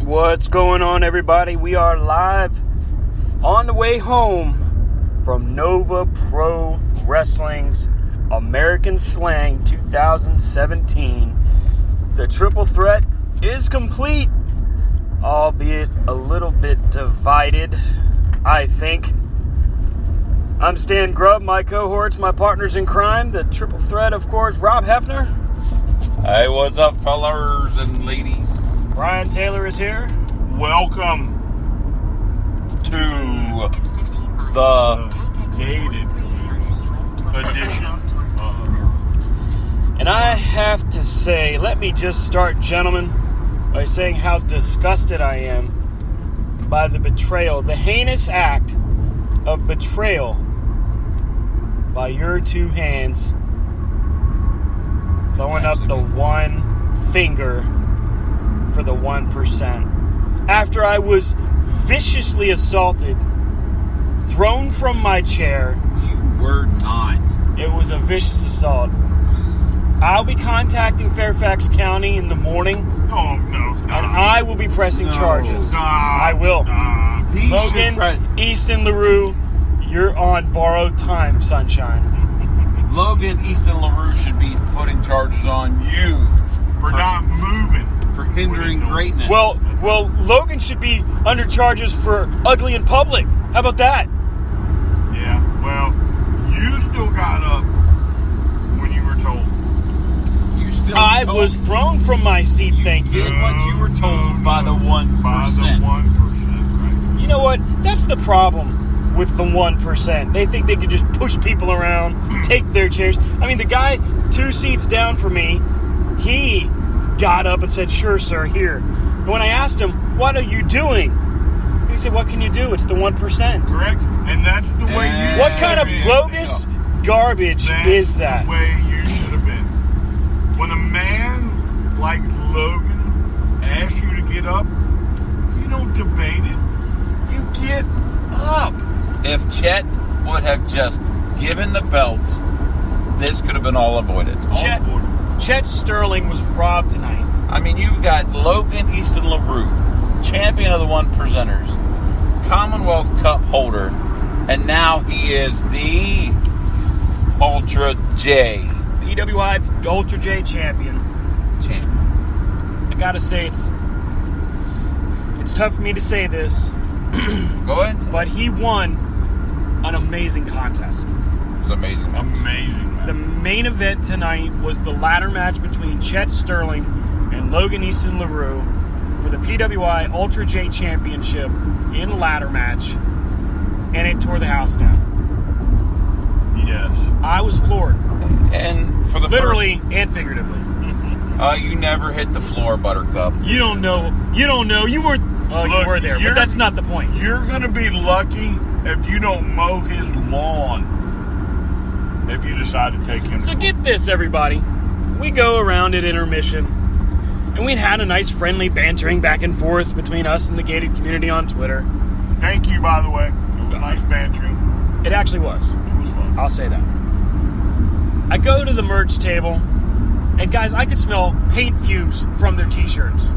What's going on, everybody? We are live on the way home from NoVA Pro Wrestling's American Slang 2017. The triple threat is complete, albeit a little bit divided, I think. I'm Stan Grubb, my cohorts, my partners in crime, the triple threat, of course, Rob Hefner. Hey, what's up, fellers and ladies? Brian Taylor is here. Welcome To the gated edition. And I have to say, let me just start, gentlemen, by saying how disgusted I am by the betrayal, the heinous act of betrayal by your two hands, throwing up the one finger for the 1%. After I was viciously assaulted, thrown from my chair. You were not. It was a vicious assault. I'll be contacting Fairfax County in the morning. Oh, no, stop. And I will be pressing charges. Stop. I will. Stop. Logan, Easton LaRue, you're on borrowed time, sunshine. Logan, Easton LaRue should be putting charges on you For not moving. for hindering greatness. Well, Logan should be under charges for ugly in public. How about that? Yeah, well, you still got up when you were told. you still I told- was thrown from my seat, thank you. did what you were told by the 1%. By the 1%, right. You know what? That's the problem with the 1%. They think they can just push people around, take their chairs. I mean, the guy 2 seats down from me, he got up and said, "Sure, sir, here." And when I asked him, "What are you doing?" He said, "What can you do? It's the 1%. Correct? And that's the way you What should kind of have been. bogus garbage That's is that? the way you should have been. When a man like Logan asks you to get up, you don't debate it. You get up. If Chet would have just given the belt, this could have been all avoided. Chet Sterling was robbed tonight. I mean, you've got Logan Easton LaRue, champion of the 1%ers, Commonwealth Cup holder, and now he is the Ultra J PWI Ultra J champion. champion. I gotta say, it's tough for me to say this, Go ahead. but he won an amazing contest. It was amazing. Man. Amazing, man. The main event tonight was the ladder match between Chet Sterling and Logan Easton LaRue for the PWI Ultra J Championship in a ladder match, and it tore the house down. Yes. I was floored, And for the literally and figuratively. you never hit the floor, Buttercup. You don't know. You were. Well, you Look, were there, but you're- that's not the point. You're going to be lucky if you don't mow his lawn if you decide to take him. So get this, everybody. We go around at intermission, and we'd had a nice friendly bantering back and forth between us and the gated community on Twitter. Thank you, by the way. It was nice bantering. It actually was. It was fun. I'll say that. I go to the merch table, and guys, I could smell paint fumes from their t-shirts.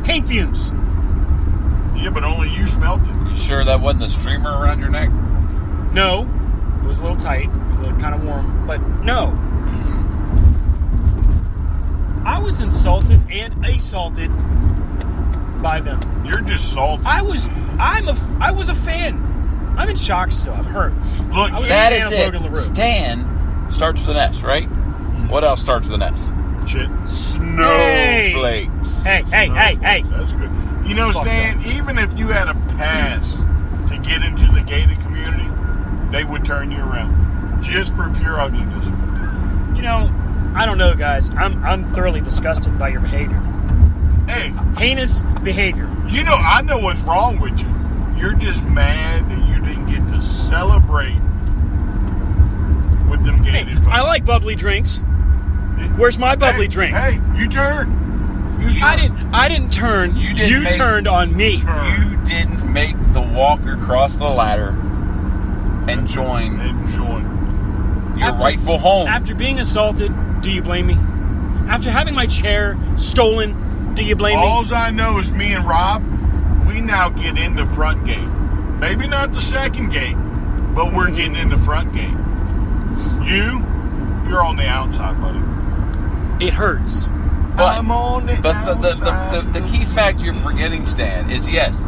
Paint fumes. Yeah, but only you smelled it. You sure that wasn't the streamer around your neck? No, it was a little tight, a little kind of warm, but no. I was insulted and assaulted by them. You're just salty. I was a fan. I'm in shock still. I'm hurt. Look, I was That a is fan of it. Logan LaRue. Stan starts with an S, right? What else starts with an S? shit. Snowflakes. Hey. That's good. You know, Fuck Stan, even if you had a pass to get into the gated community, they would turn you around. Just for pure ugliness. You know, I don't know, guys. I'm thoroughly disgusted by your behavior. Hey, Heinous behavior. you know, I know what's wrong with you. You're just mad that you didn't get to celebrate with them Hey, gated folks. I like bubbly drinks. Where's my bubbly drink? Hey, you turn. I didn't turn. You didn't You make- turned on me. You didn't make the walk across the ladder and join your rightful home. After being assaulted, do you blame me? After having my chair stolen, Do you blame me? All I know is me and Rob, we now get in the front gate. Maybe not the second gate, but we're getting in the front gate. You're on the outside, buddy. It hurts. I'm on the But outside. the key fact you're forgetting, Stan, is yes,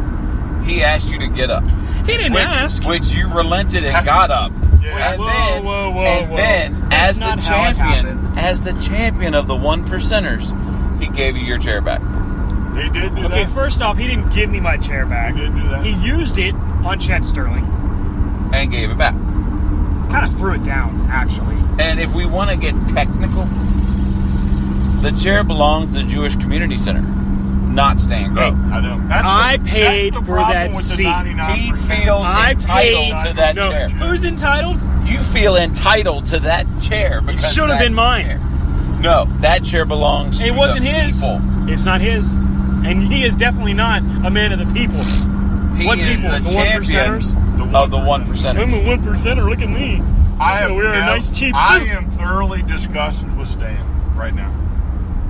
he asked you to get up. He didn't ask. Which you relented and got up. Yeah. And then, That's as the not how it champion of the one percenters, he gave you your chair back. He did do Okay, that. first off, he didn't give me my chair back. He did do that. He used it on Chet Sterling. And gave it back. Kind of threw it down, actually. And if we want to get technical, the chair belongs to the Jewish Community Center, not Stan Grove. I know. I paid that's the for problem that with the seat. 99%. He feels I entitled paid to that no, chair. Who's entitled? You feel entitled to that chair because should have that been mine. chair- No, that chair belongs to It wasn't the his. people. It's not his. And he is definitely not a man of the people. He What is people? the The one champion percenters? of the one percenters. I'm a 1%er. Look at me. I have We're a never- nice cheap I suit. am thoroughly disgusted with Stan right now.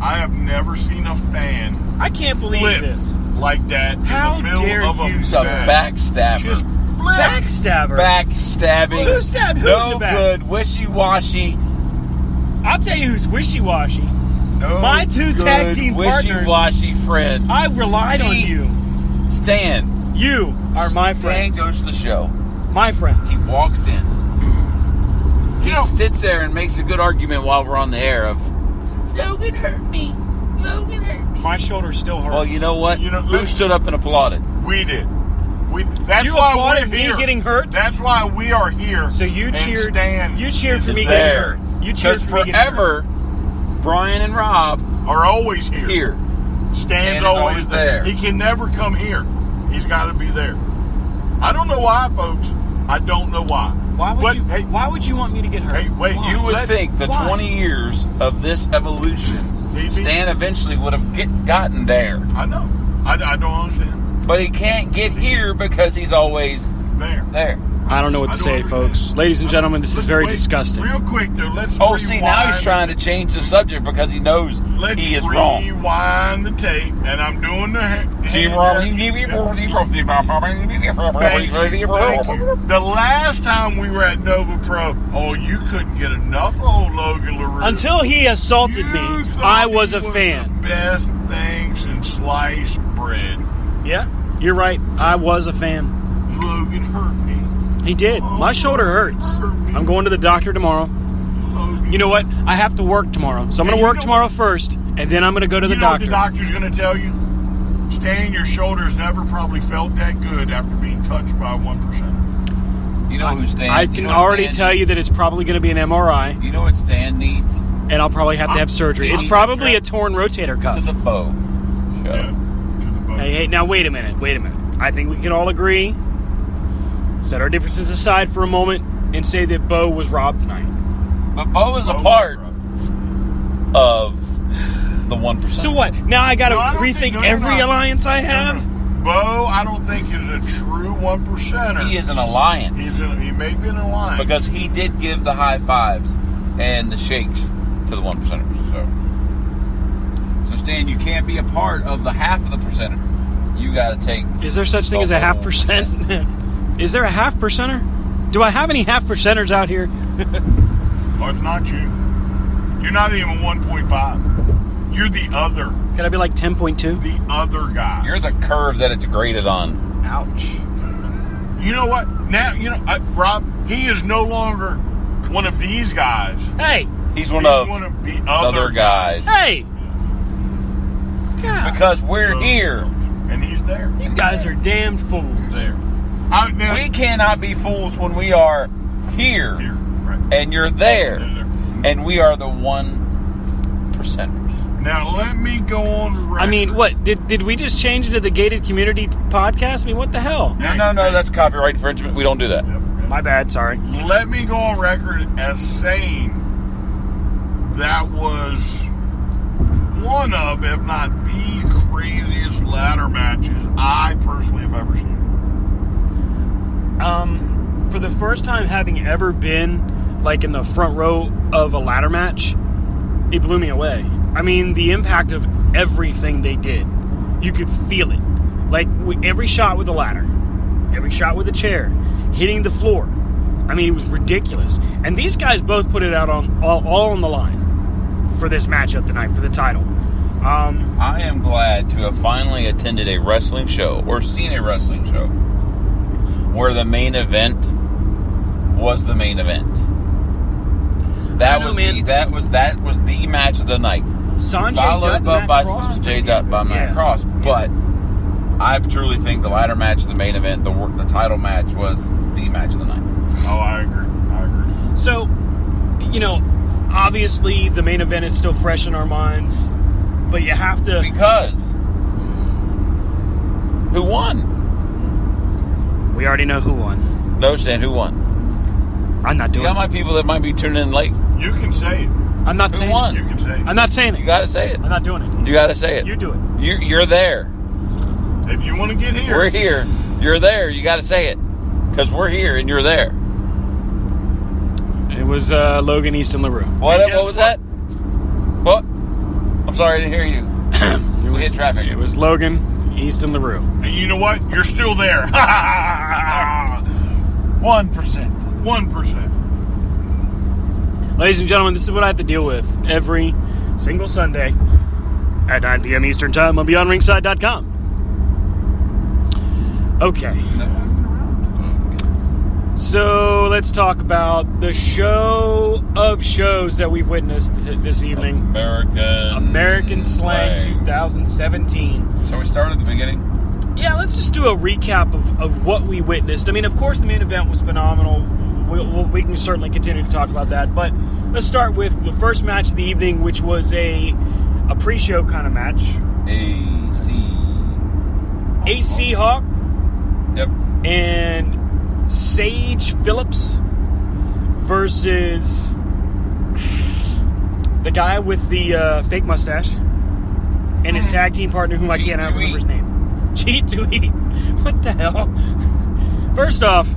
I have never seen a fan I can't believe flip this. like that How in the middle dare of you a He's a set. backstabber. Just flip. Backstabber. Backstabbing. Who stabbed who in No the back? good. Wishy-washy. I'll tell you who's wishy-washy. No My two tag good team partners. wishy-washy friend. I relied on See, you. Stan. You are my friends. Stan goes to the show. My friends. He walks in. He You know- sits there and makes a good argument while we're on the air of, Logan hurt me. Logan hurt me. My shoulder still hurts. Well, you know what? You know, Who listen- stood up and applauded? We did. That's You why applauded we're me here. getting hurt? That's why we are here. So you and cheered. Stan You cheered for is me getting There. hurt. You cheered Because for me getting hurt. forever, Brian and Rob are always here. here. Stan's And is always always there. there. He can never come here. He's got to be there. I don't know why, folks. I don't know why. Why would but, you? Hey, Why would you want me to get hurt? Hey, wait, Why? You would Let- think the Why? 20 years of this evolution, He'd be- Stan eventually would have gotten there. I know. I don't understand. But he can't get here because he's always There. there. I don't know what to say, folks. Ladies and gentlemen, this is very disgusting. Real quick, though, let's Oh, see, now he's rewind. trying to change the subject because he knows Let's he is wrong. rewind the tape, and I'm doing the hand Thank you. The last time we were at Nova Pro, you couldn't get enough of old Logan LaRue. Until he assaulted me, You thought I was he a fan. The best thing since sliced bread. Yeah, you're right. I was a fan. Logan hurt me. He did. My shoulder hurts. I'm going to the doctor tomorrow. Logan. You know what? I have to work tomorrow. So I'm going to work tomorrow first, and then I'm going to go to the You know what doctor. the doctor's going to tell you? Stan, your shoulders never probably felt that good after being touched by a 1%. You know who Stan? I you can know what already Stan- tell you that it's probably going to be an MRI, You know what Stan needs? and I'll probably have to have surgery. he It's needs probably a a torn rotator cuff. To the bow. Shut Yeah. up. To the bone. Hey, now wait a minute. I think we can all agree, set our differences aside for a moment, and say that Bo was robbed tonight. But Bo is a Oh, part bro. of the 1%. So what? Now I got to No, I don't rethink think- no, every no. alliance I have? Bo, I don't think is a true 1%er. He is an alliance. He may be an alliance. Because he did give the high fives and the shakes to the 1%ers. So Stan, you can't be a part of the half of the percenter. You got to take. Is there such thing as a half percent? Is there a half percenter? Do I have any half percenters out here? Oh, it's not you. You're not even 1.5. You're the other. Could I be like 10.2? The other guy. You're the curve that it's graded on. Ouch. You know what? Now, Rob, he is no longer one of these guys. Hey! He's one He's of one of the other guys. Hey! God, Because we're here. And he's there. you guys are damned fools. There. Now, We cannot be fools when we are here. here. Right. And you're there. There. And we are the 1%ers. Now, let me go on record. I mean, what? Did we just change it to the Gated Community Podcast? I mean, what the hell? No, that's copyright infringement. We don't do that. Yep. My bad, sorry. Let me go on record as saying that was one of, if not the craziest ladder matches I personally have ever seen. For the first time having ever been like in the front row of a ladder match, it blew me away. I mean, the impact of everything they did. You could feel it. Like every shot with a ladder, every shot with a chair, hitting the floor. I mean, it was ridiculous. And these guys both put it out on all on the line for this matchup tonight for the title. I am glad to have finally attended a wrestling show or seen a wrestling show where the main event was the main event. That was the match of the night. Sanjay followed Dutt, by Matt Cross, Jay Dutt by Matt Cross. But I truly think the ladder match, the main event, the title match was the match of the night. Oh, I agree. So, obviously the main event is still fresh in our minds, but you have to... Because who won? We already know who won. No, saying who won. I'm not doing it. You got it. my people that might be tuning in late. You can say it. I'm not Who saying won? it. You can say it. I'm not saying it. You got to say it. I'm not doing it. You got to say it. You do it. You're there. If you want to get here. We're here. You're there. You got to say it. Because we're here and you're there. It was Logan Easton LaRue. What was that? What? I'm sorry, I didn't hear you. We hit traffic. It was Logan Easton LaRue. And you know what? You're still there. 1%. 1%. Ladies and gentlemen, this is what I have to deal with every single Sunday at 9 p.m. Eastern Time on BeyondRingside.com. Okay. So let's talk about the show of shows that we've witnessed this evening. American Slang 2017. So we start at the beginning? Yeah, let's just do a recap of what we witnessed. I mean, of course, the main event was phenomenal. We can certainly continue to talk about that. But let's start with the first match of the evening, which was a pre-show kind of match. AC Hawk. Yep. And Sage Phillips versus the guy with the fake mustache and his tag team partner, whom I can't remember his name. G2E. What the hell? First off,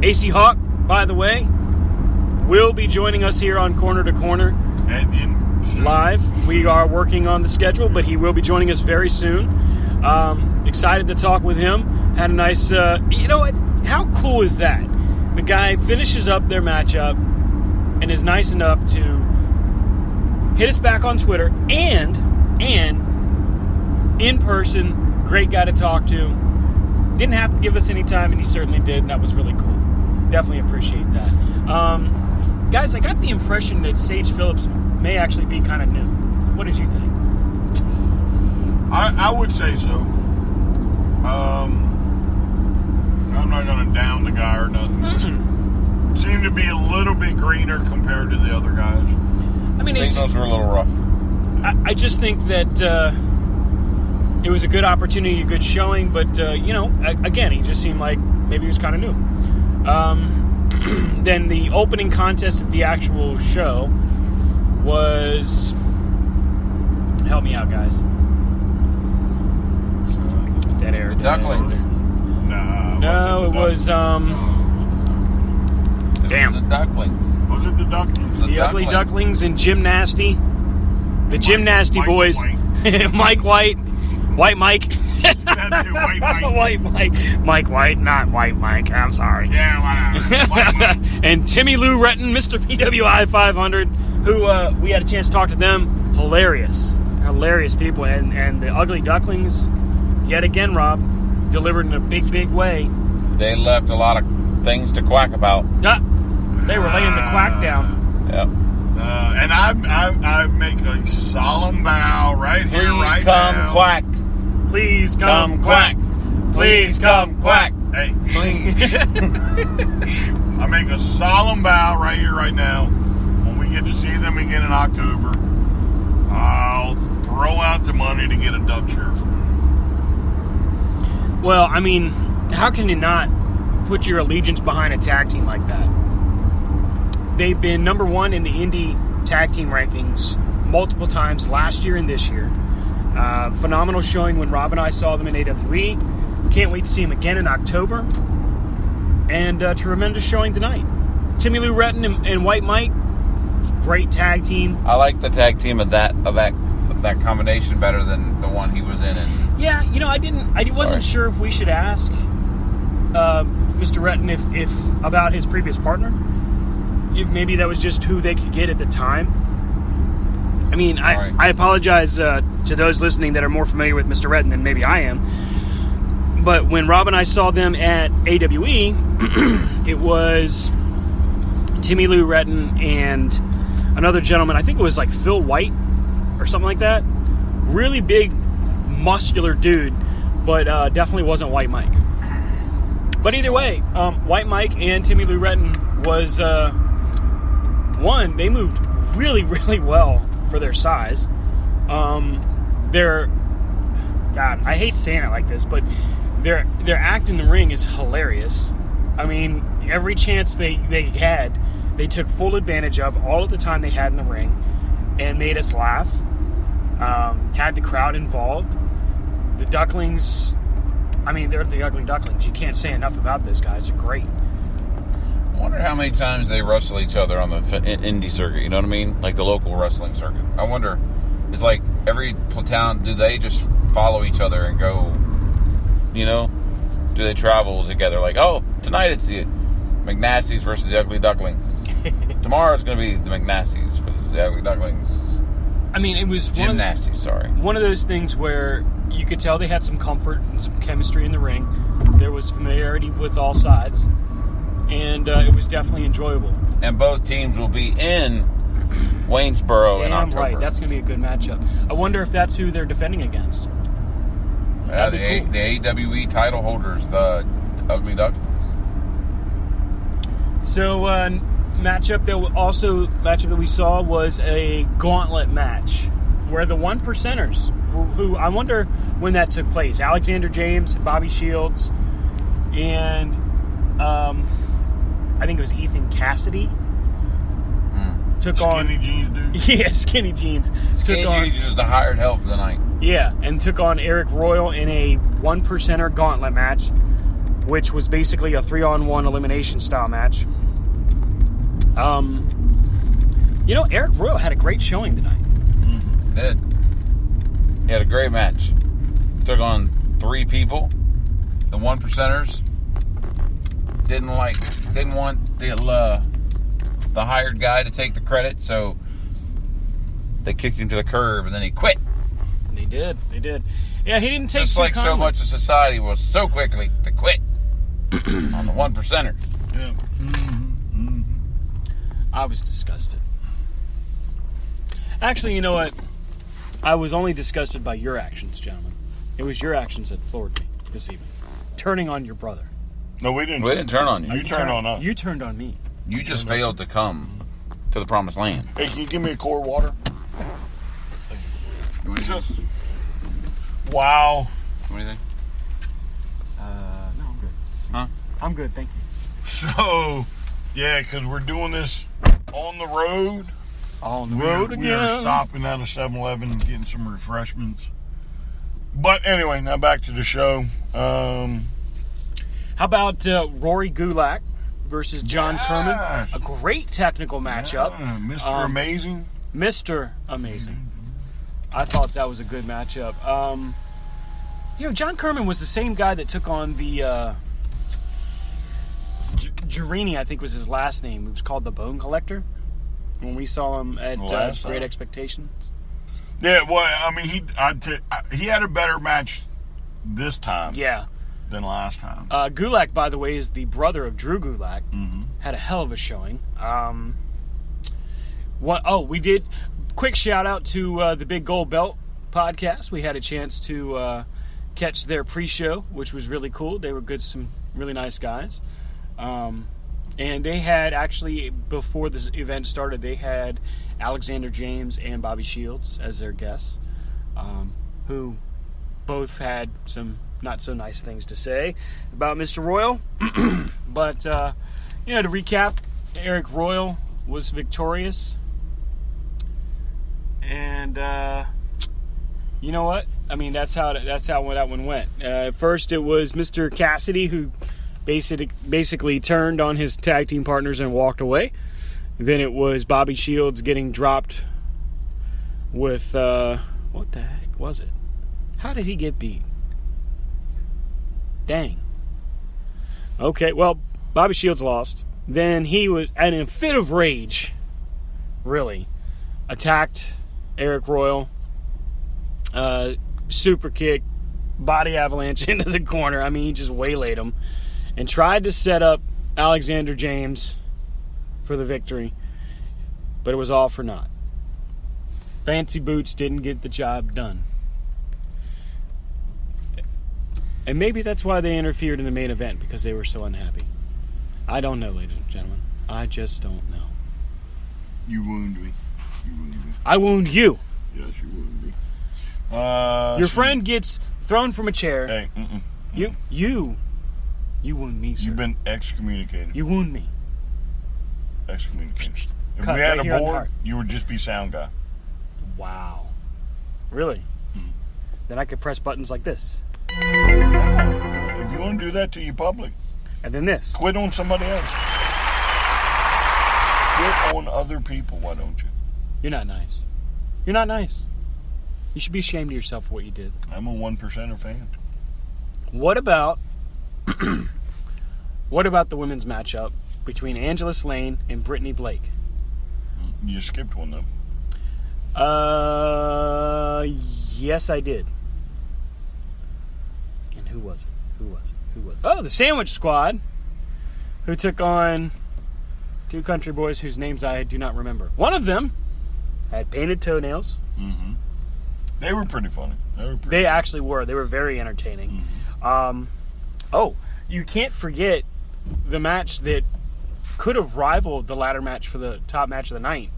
AC Hawk, by the way, will be joining us here on Corner to Corner live. We are working on the schedule, but he will be joining us very soon. Excited to talk with him. Had a nice, you know what? How cool is that? The guy finishes up their matchup and is nice enough to hit us back on Twitter and in person. Great guy to talk to. Didn't have to give us any time, and he certainly did, and that was really cool. Definitely appreciate that. Guys, I got the impression that Sage Phillips may actually be kind of new. What did you think? I would say so. I'm not going to down the guy or nothing. Seemed to be a little bit greener compared to the other guys. I mean, signals were a little rough. I just think that it was a good opportunity, a good showing, but, again, he just seemed like maybe he was kind of new. Then the opening contest of the actual show was... Help me out, guys. Dead air. Ducklings. No, it was damn. The Ducklings. Was it the Ducklings? The Ugly Ducklings and Gymnasty. The Gymnasty boys. Mike White. White Mike. White Mike. White Mike. Mike White, not White Mike. I'm sorry. Yeah, whatever. White Mike. And Timmy Lou Retton, Mr. PWI 500, who we had a chance to talk to them. Hilarious people. And the Ugly Ducklings, yet again, Rob, delivered in a big, big way. They left a lot of things to quack about. Yeah, they were laying the quack down. Yep. And I make a solemn bow right here, right now. Quack. Please come quack. Please come quack. Hey, please. I make a solemn bow right here, right now. When we get to see them again in October, I'll throw out the money to get a duck shirt. Well, I mean, how can you not put your allegiance behind a tag team like that? They've been number one in the indie tag team rankings multiple times last year and this year. Phenomenal showing when Rob and I saw them in AWE. Can't wait to see them again in October. And tremendous showing tonight. Timmy Lou Retton and White Mike, great tag team. I like the tag team of that that combination better than the one he was in. And Yeah, I wasn't sure if we should ask Mr. Retton if about his previous partner. If maybe that was just who they could get at the time. I mean, I apologize to those listening that are more familiar with Mr. Retton than maybe I am. But when Rob and I saw them at AWE, it was Timmy Lou Retton and another gentleman. I think it was like Phil White or something like that. Really big, muscular dude, but definitely wasn't White Mike. But either way, White Mike and Timmy Lou Retton was one. They moved really, really well for their size. God, I hate saying it like this, but their act in the ring is hilarious. I mean, every chance they had, they took full advantage of all of the time they had in the ring and made us laugh. Had the crowd involved. The Ducklings, I mean, they're the Ugly Ducklings. You can't say enough about those guys. They're great. I wonder how many times they wrestle each other on the indie circuit. You know what I mean? Like the local wrestling circuit. I wonder, it's like every town, do they just follow each other and go, you know? Do they travel together? Like, oh, tonight it's the McNasties versus the Ugly Ducklings. Tomorrow it's going to be the McNasties versus the Ugly Ducklings. I mean, it was one of those things where you could tell they had some comfort and some chemistry in the ring. There was familiarity with all sides, and it was definitely enjoyable. And both teams will be in Waynesboro in October. Right, that's going to be a good matchup. I wonder if that's who they're defending against. The AWE title holders, the Ugly Ducklings. So, matchup that we saw was a gauntlet match where the one percenters, who I wonder when that took place, Alexander James, Bobby Shields, and I think it was Ethan Cassidy. Took Skinny on Jeans dude. Yeah, Skinny Jeans. Skinny Jeans is the hired help for the night. Yeah, and took on Eric Royal in a one percenter gauntlet match, which was basically a 3-on-1 elimination style match. Eric Royal had a great showing tonight. Mm-hmm. Did. He had a great match. Took on 3 people. The one percenters didn't want the hired guy to take the credit, so they kicked him to the curb, and then he quit. They did. Yeah, he didn't take just like so much of society was so quickly to quit on the one percenters. Yeah. Mm-hmm. Mm-hmm. I was disgusted. Actually, you know what? I was only disgusted by your actions, gentlemen. It was your actions that floored me this evening. Turning on your brother. No, we didn't. We didn't turn on you. You turned on us. You turned on me. You just failed to come to the promised land. Hey, can you give me a core water? Wow. What do you think? No, I'm good. Huh? I'm good, thank you. So, yeah, because we're doing this on the road. On the road again. We are stopping at a 7-Eleven and getting some refreshments. But anyway, now back to the show. How about Rory Gulak versus John Kerman? A great technical matchup. Yeah, Mr. Amazing. Mr. Amazing. I thought that was a good matchup. John Kerman was the same guy that took on the Girini, I think was his last name. It was called the Bone Collector when we saw him at Great Expectations. Yeah, well, I mean, he had a better match this time. Yeah. Than last time. Gulak, by the way, is the brother of Drew Gulak. Mm-hmm. Had a hell of a showing. We did. Quick shout out to the Big Gold Belt podcast. We had a chance to catch their pre-show, which was really cool. They were some really nice guys. And they had actually, before this event started, they had Alexander James and Bobby Shields as their guests, who both had some not so nice things to say about Mr. Royal. But, to recap, Eric Royal was victorious. And, you know what? I mean, that's how that one went. First, it was Mr. Cassidy who basically turned on his tag team partners and walked away. Then it was Bobby Shields getting dropped with What the heck was it? How did he get beat? Dang. Okay, well, Bobby Shields lost. Then he was, in a fit of rage, really, attacked Eric Royal. Super kick, body avalanche into the corner. I mean, he just waylaid him. And tried to set up Alexander James for the victory. But it was all for naught. Fancy boots didn't get the job done. And maybe that's why they interfered in the main event, because they were so unhappy. I don't know, ladies and gentlemen. I just don't know. You wound me. I wound you. Yes, you wound me. Your friend gets thrown from a chair. Hey, You wound me, sir. You've been excommunicated. You wound me. Excommunicated. If Cut we had right a here on the board, heart. you would just be sound guy. Wow. Really? Then I could press buttons like this. If you want to do that to your public, And then this. quit on somebody else. Quit on other people, why don't you? You're not nice. You're not nice. You should be ashamed of yourself for what you did. I'm a 1%er fan. What about the women's matchup between Angela Slane and Brittany Blake? You skipped one, though. Yes, I did. And who was it? Oh, the Sandwich Squad, who took on two country boys whose names I do not remember. One of them had painted toenails. Mm-hmm. They were pretty funny. They actually were. They were very entertaining. Mm-hmm. You can't forget the match that could have rivaled the ladder match for the top match of the night.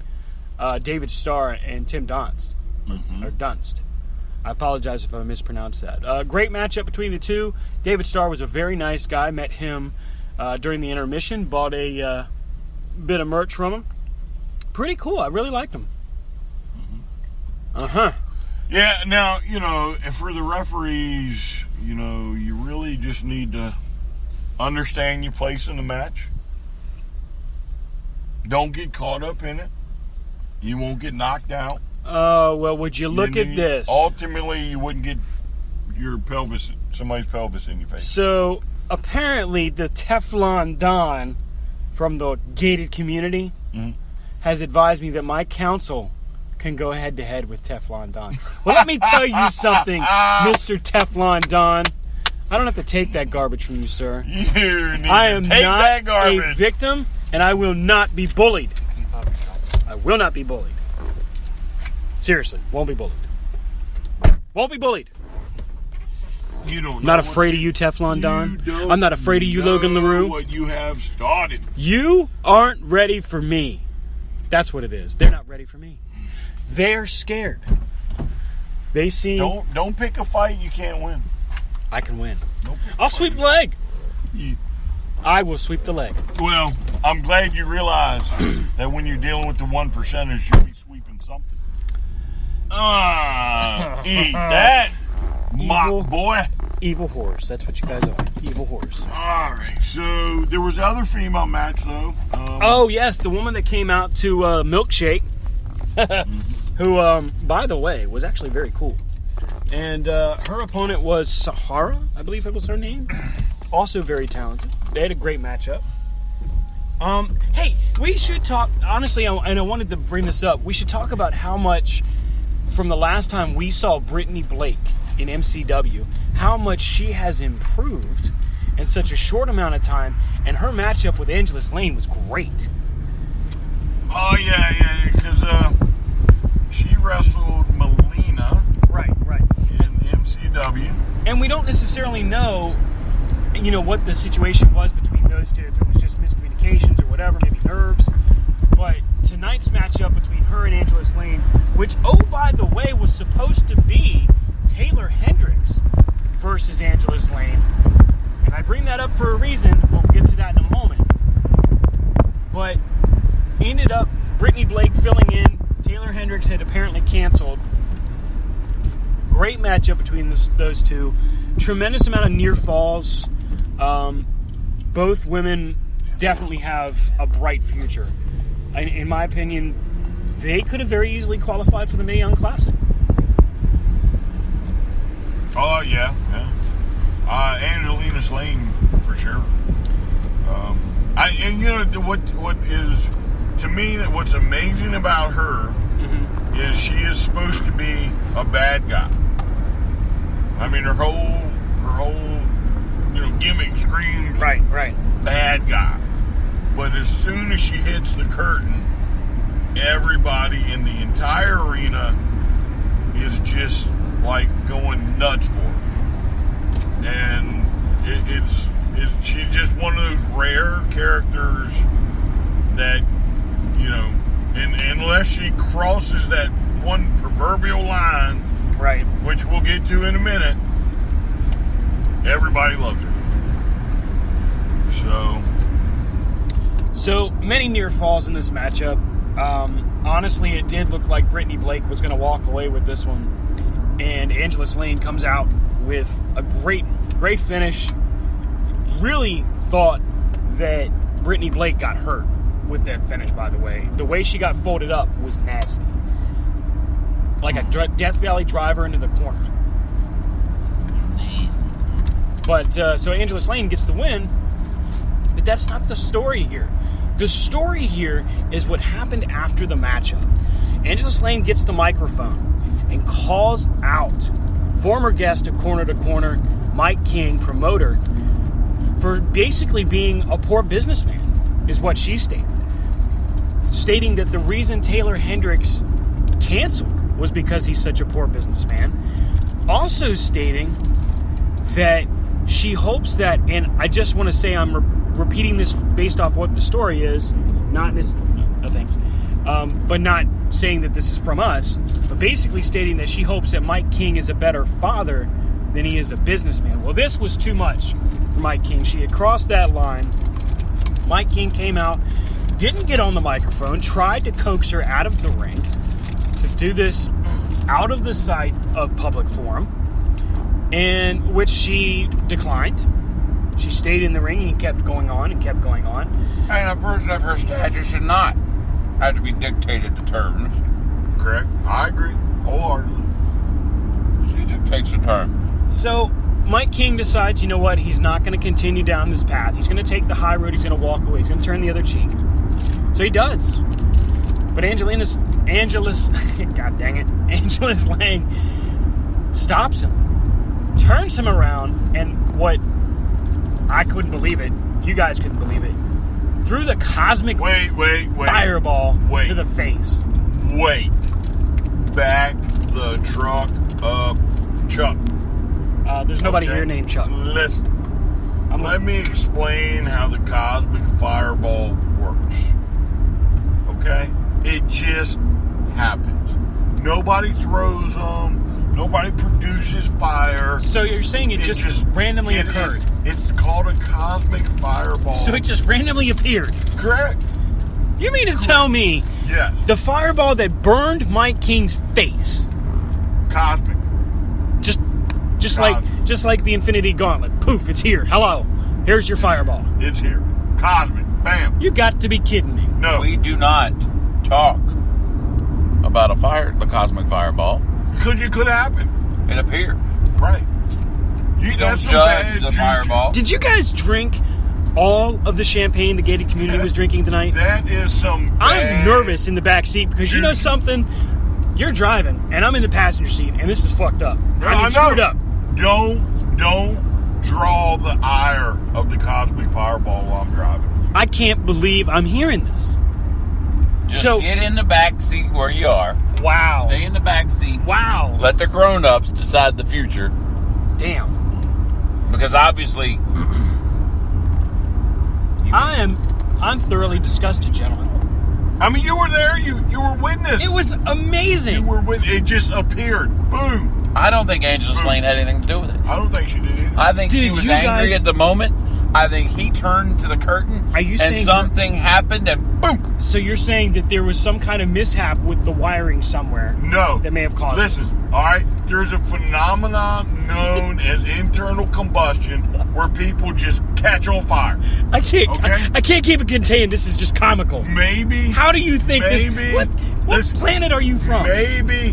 David Starr and Tim Dunst. Mm-hmm. Or Dunst. I apologize if I mispronounced that. Great matchup between the two. David Starr was a very nice guy. Met him during the intermission. Bought a bit of merch from him. Pretty cool. I really liked him. Mm-hmm. Uh-huh. Yeah, now, and for the referees, you really just need to understand your place in the match. Don't get caught up in it. You won't get knocked out. Well, would you look at this? Ultimately, you wouldn't get somebody's pelvis in your face. So, apparently, the Teflon Don from the gated community has advised me that my counsel can go head-to-head with Teflon Don. Well, let me tell you something, Mr. Teflon Don. I don't have to take that garbage from you, sir. I am not a victim, and I will not be bullied. I will not be bullied. Seriously, won't be bullied. Won't be bullied. You don't know. Not afraid of you, Teflon Don. I'm not afraid of you, Logan LaRue. What you have started. You aren't ready for me. That's what it is. They're not ready for me. They're scared. They see. Don't pick a fight you can't win. I can win. I'll sweep the leg. I will sweep the leg. Well, I'm glad you realize that when you're dealing with the 1%ers, you'll be sweeping something. Eat that, mock boy. Evil horse. That's what you guys are. Evil horse. All right. So there was other female match though. Oh yes, the woman that came out to Milkshake, who, by the way, was actually very cool. And her opponent was Sahara, I believe that was her name. Also very talented. They had a great matchup. Hey, we should talk, honestly, and I wanted to bring this up, we should talk about how much, from the last time we saw Brittany Blake in MCW, how much she has improved in such a short amount of time, and her matchup with Angela Slane was great. Oh, yeah, because she wrestled Melina. Right. In MCW. And we don't necessarily know, what the situation was between those two, if it was just miscommunications or whatever, maybe nerves. But tonight's matchup between her and Angela Slane, which, oh, by the way, was supposed to be Taylor Hendricks versus Angela Slane. And I bring that up for a reason. We'll get to that in a moment. But ended up Brittany Blake filling in. Taylor Hendricks had apparently canceled. Great matchup between those two. Tremendous amount of near falls. Both women definitely have a bright future. In my opinion, they could have very easily qualified for the Mae Young Classic. Oh, yeah. Angelina Slang, for sure. And you know, what is, to me, what's amazing about her is she is supposed to be a bad guy. I mean, her whole gimmick screams Right. bad guy. But as soon as she hits the curtain, everybody in the entire arena is just like going nuts for her. And she's just one of those rare characters that, you know, and unless she crosses that one proverbial line, Right. which we'll get to in a minute, everybody loves her. So many near falls in this matchup. Honestly, it did look like Brittany Blake was going to walk away with this one. And Angela Slang comes out with a great finish. Really thought that Brittany Blake got hurt with that finish, by the way. The way she got folded up was nasty. Like a Death Valley driver into the corner. But, so Angela Slang gets the win. But that's not the story here. The story here is what happened after the matchup. Angela Slang gets the microphone and calls out former guest at Corner to Corner, Mike King, promoter, for basically being a poor businessman, is what she stated. Stating that the reason Taylor Hendricks canceled was because he's such a poor businessman. Also stating that she hopes that, and I just want to say I'm repeating this based off what the story is, not this, no thanks, but not saying that this is from us, but basically stating that she hopes that Mike King is a better father than he is a businessman. Well, this was too much for Mike King. She had crossed that line. Mike King came out, didn't get on the microphone, tried to coax her out of the ring to do this out of the sight of public forum, and which she declined. She stayed in the ring and kept going on and kept going on. And a person of her stature should not have to be dictated to terms. Correct. I agree wholeheartedly. She dictates the terms. So Mike King decides, you know what, he's not going to continue down this path. He's going to take the high road. He's going to walk away. He's going to turn the other cheek. So he does. But Angela Slang stops him, turns him around, and what I couldn't believe it, you guys couldn't believe it, threw the cosmic fireball to the face. Wait. Back the truck up, Chuck. There's nobody here named Chuck. Listen. Let me explain how the cosmic fireball works. Okay? It just happens. Nobody throws them. Nobody produces fire. So you're saying it just randomly occurred? It's called a cosmic fireball. So it just randomly appeared? Correct. You mean to tell me the fireball that burned Mike King's face, cosmic, just like the Infinity Gauntlet, poof, it's here. Hello, here's your fireball. It's here. Cosmic. Bam. You got to be kidding me. No. We do not talk about the cosmic fireball. Because it could happen. It appears. Right. You don't judge the fireball. Did you guys drink all of the champagne the gated community was drinking tonight? That is some I'm nervous in the back seat because you know something? You're driving, and I'm in the passenger seat, and this is fucked up. I mean, screwed up. Don't draw the ire of the cosmic fireball while I'm driving. I can't believe I'm hearing this. Just get in the back seat where you are. Wow. Stay in the back seat. Wow. Let the grown-ups decide the future. Damn. Because obviously, I'm thoroughly disgusted, gentlemen. I mean, you were there. You were witness. It was amazing. You were with. It just appeared. Boom. I don't think Angela Slang had anything to do with it. I don't think she did either. I think she was angry at the moment. I think he turned to the curtain. Are you saying something happened and boom? So you're saying that there was some kind of mishap with the wiring somewhere? No. That may have caused Listen, all right? There's a phenomenon known as internal combustion where people just catch on fire. I can't keep it contained. This is just comical. Maybe. How do you think this? What Listen, planet are you from? Maybe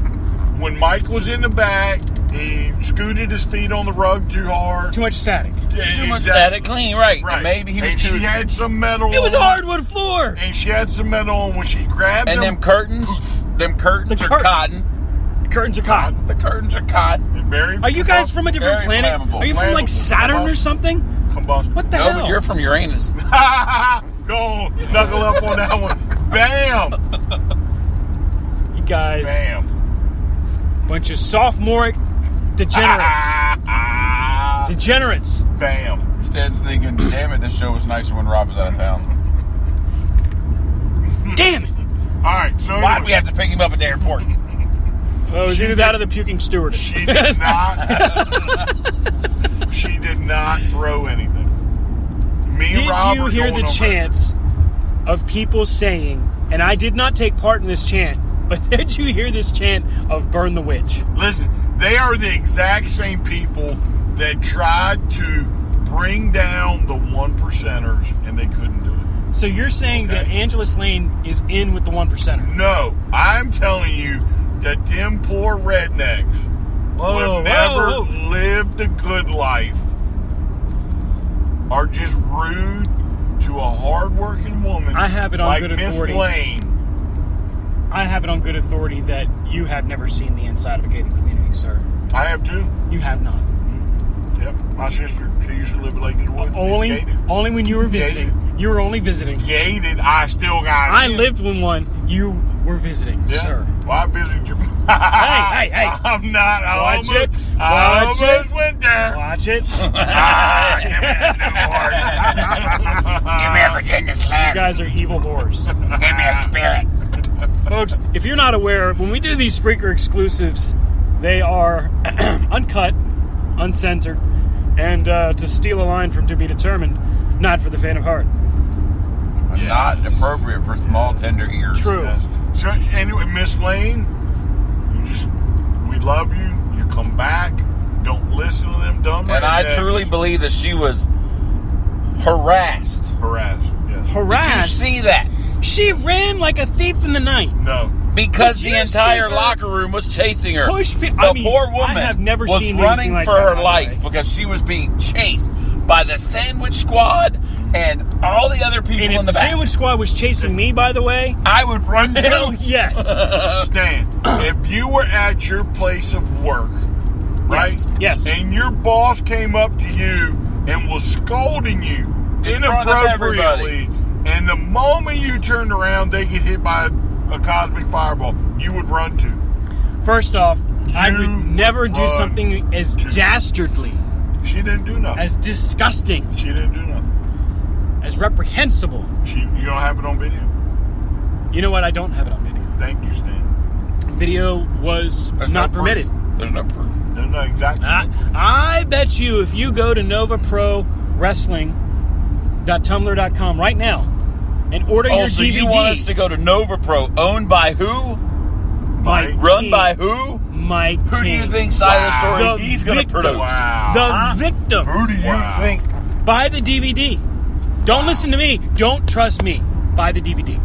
when Mike was in the back, he scooted his feet on the rug too hard. Too much static. Too much static clean, right. And maybe he was and too... she had some metal It was a on. hardwood floor. And she had some metal on when she grabbed And them. them curtains are cotton. The curtains are cotton. The curtains are cotton. Very Are you guys from a different Very planet? flammable. Are you from like Flammable. Saturn or something? Combustion. What the No, hell? but you're from Uranus. Go knuckle up on that one. Bam! You guys, Bam! bunch of sophomoric degenerates. Degenerates. Bam! Stan's thinking, damn it, this show was nicer when Rob was out of town. Damn it. All right, so Why did we have to pick him up at the airport? Well, it was either that or the puking stewardess. She did not. She did not throw anything. Me and Did Rob you are hear going the on chants of people saying, and I did not take part in this chant, but did you hear this chant of burn the witch? record. Listen, they are the exact same people that tried to bring down the 1%ers, and they couldn't do it. So you're saying that Angela Slane is in with the 1%er? No, I'm telling you that them poor rednecks Whoa, who have never lived the good life are just rude to a hard-working woman. I have it on like good Miss authority. Lane. I have it on good authority that you have never seen the inside of a gated community, sir. I have too. You have not. Yep, my sister. She used to live in Lake of the Woods. It's Only when you were visiting. Gated. You were only visiting. Gated. I still got it. I lived with one. You were visiting, Yeah. sir. Well, I visited you. Hey, hey. I'm not. I Watch almost, it. I Watch almost it. went there. Watch it. Give me a Virginia You slam. guys are evil whores. Give me a spirit. Folks, if you're not aware, when we do these Spreaker exclusives, they are uncut, uncensored, and to steal a line from To Be Determined, not for the faint of heart. Not appropriate for small, tender ears. True. Yes. So anyway, Miss Lane, we love you. You come back. Don't listen to them dumb. And I rednecks. truly believe that she was harassed. harassed. Yes. Harassed. Did you see that? She ran like a thief in the night. No. Because Did the you entire see her locker room was chasing her. push me- The I mean, poor I woman have never was seen running anything like for that, her by the life way. because she was being chased by the sandwich squad and all the other people And in if the the back. sandwich squad was chasing me, by the way, I would run hell too. yes. Stan, if you were at your place of work, right? Yes. And your boss came up to you and was scolding you In front of inappropriately, and the moment you turned around, they get hit by a cosmic fireball, you would run too. First off, I would never do run something as to- dastardly, She didn't do nothing. as disgusting, She didn't do nothing. as reprehensible. You don't have it on video. You know what? I don't have it on video. Thank you, Stan. Video was There's not no permitted. proof. There's no proof. No, exactly. I bet you if you go to NovaProWrestling.tumblr.com right now and order your So DVD, you want us to go to Nova Pro, owned by who? Mike. Run by who? Mike Who do you King. think side of the story The he's going to victim. produce? Wow. The victim. Who do you Wow. think? Buy the DVD. Don't listen to me. Don't trust me. Buy the DVD.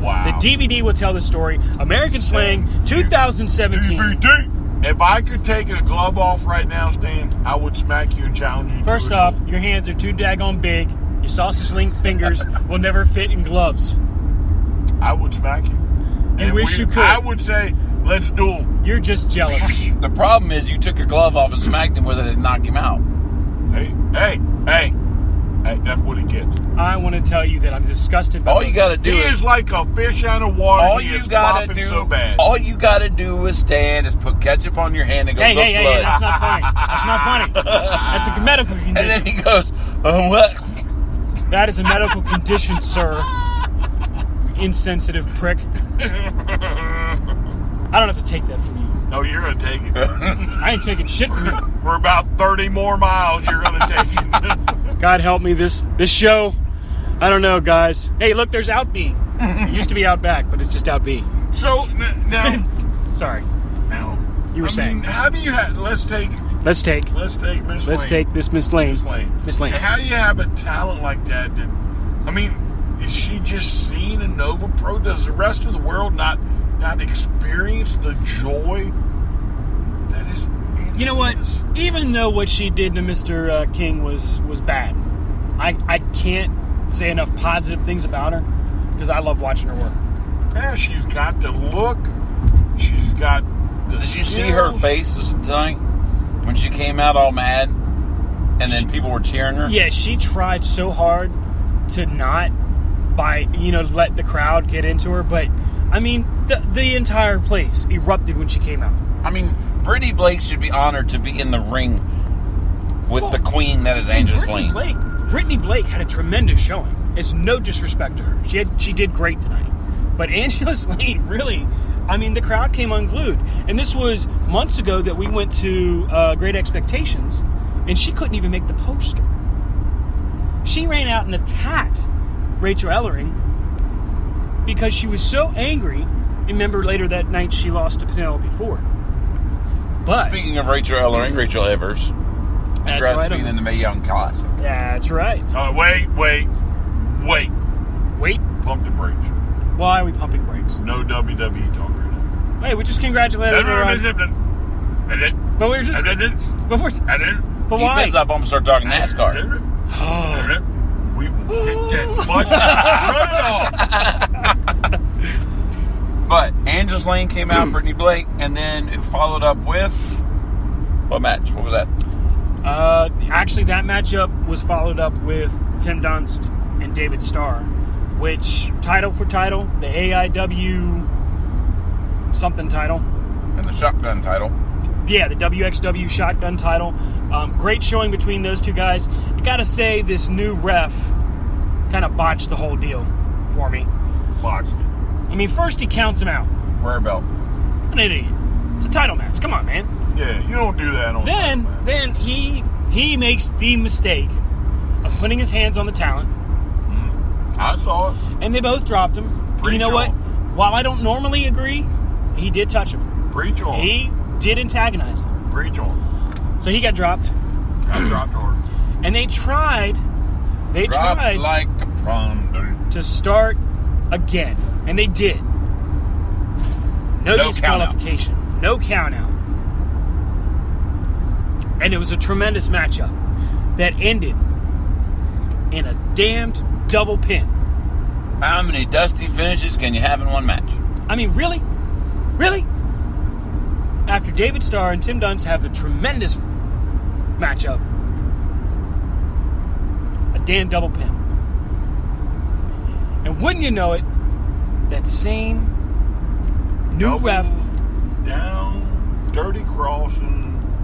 Wow. The DVD will tell the story. American Slang 2017. DVD. If I could take a glove off right now, Stan, I would smack you and challenge you. First to it. off, your hands are too daggone big. Your sausage link fingers will never fit in gloves. I would smack you. You wish you could. I would say, let's duel. You're just jealous. The problem is you took your glove off and smacked him with it and knocked him out. Hey, that's what he gets. I want to tell you that I'm disgusted by All you got to do He is is like a fish out of water. all He you is gotta flopping do. so bad. All you gotta do is stand, is put ketchup on your hand and go, Hey, look, hey, blood. that's not funny. That's not funny. That's a medical condition. And then he goes, oh, what? That is a medical condition, sir. Insensitive prick. I don't have to take that from you. No, you're going to take it. I ain't taking shit from you. For about 30 more miles, you're going to take it. God help me, this show. I don't know, guys. Hey, look, there's Out B. It used to be Out Back, but it's just Out B. So, now, Sorry. You were saying. how do you have, let's take Let's take Miss Lane. this Miss Lane. Miss Lane. Miss Lane. And how do you have a talent like that? Is she just seen in Nova Pro? Does the rest of the world not experience the joy that is in You know what? Even though what she did to Mr. King was bad, I can't say enough positive things about her because I love watching her work. Yeah, she's got the look. She's got the Did you see her face tonight when she came out all mad and then people were cheering her? Yeah, she tried so hard to not let the crowd get into her, but I mean, the entire place erupted when she came out. I mean, Brittany Blake should be honored to be in the ring with the queen that is Angela Slang. Brittany Blake had a tremendous showing. It's no disrespect to her. She did great tonight. But Angela Slang really, I mean, the crowd came unglued. And this was months ago that we went to Great Expectations, and she couldn't even make the poster. She ran out and attacked Rachel Ellering because she was so angry. Remember, later that night she lost to Penelope Ford. But speaking of Rachel Ellering, Rachel Evers, that's congrats right, being in the Mae Young Classic. That's right. Wait. Pump the brakes. Why are we pumping brakes? No WWE talk right now. Hey, we just congratulated her on... But we were just... But Keep why? this up, I'm going to start talking NASCAR. We will get that much off. But Angela Slang came out, Brittany Blake, and then it followed up with... What match? What was that? Actually, that matchup was followed up with Tim Dunst and David Starr, which, title for title, the AIW something title. And the shotgun title. Yeah, the WXW shotgun title. Great showing between those two guys. I gotta say, this new ref kind of botched the whole deal for me. Botched it. I mean, first he counts him out. Rare belt. An idiot. It's a title match. Come on, man. Yeah, you don't do that on Then he makes the mistake of putting his hands on the talent. I saw it. And they both dropped him. And you know what? While I don't normally agree, he did touch him. Preach on. He did antagonize him. Preach on. So he got dropped. I dropped hard. And they tried like a pronto to start again. And they did. No disqualification. No count out. And it was a tremendous matchup that ended in a damned double pin. How many dusty finishes can you have in one match? I mean, really? Really? After David Starr and Tim Dunst have a tremendous matchup, a damn double pin. And wouldn't you know it, that same new ref down, dirty crossing,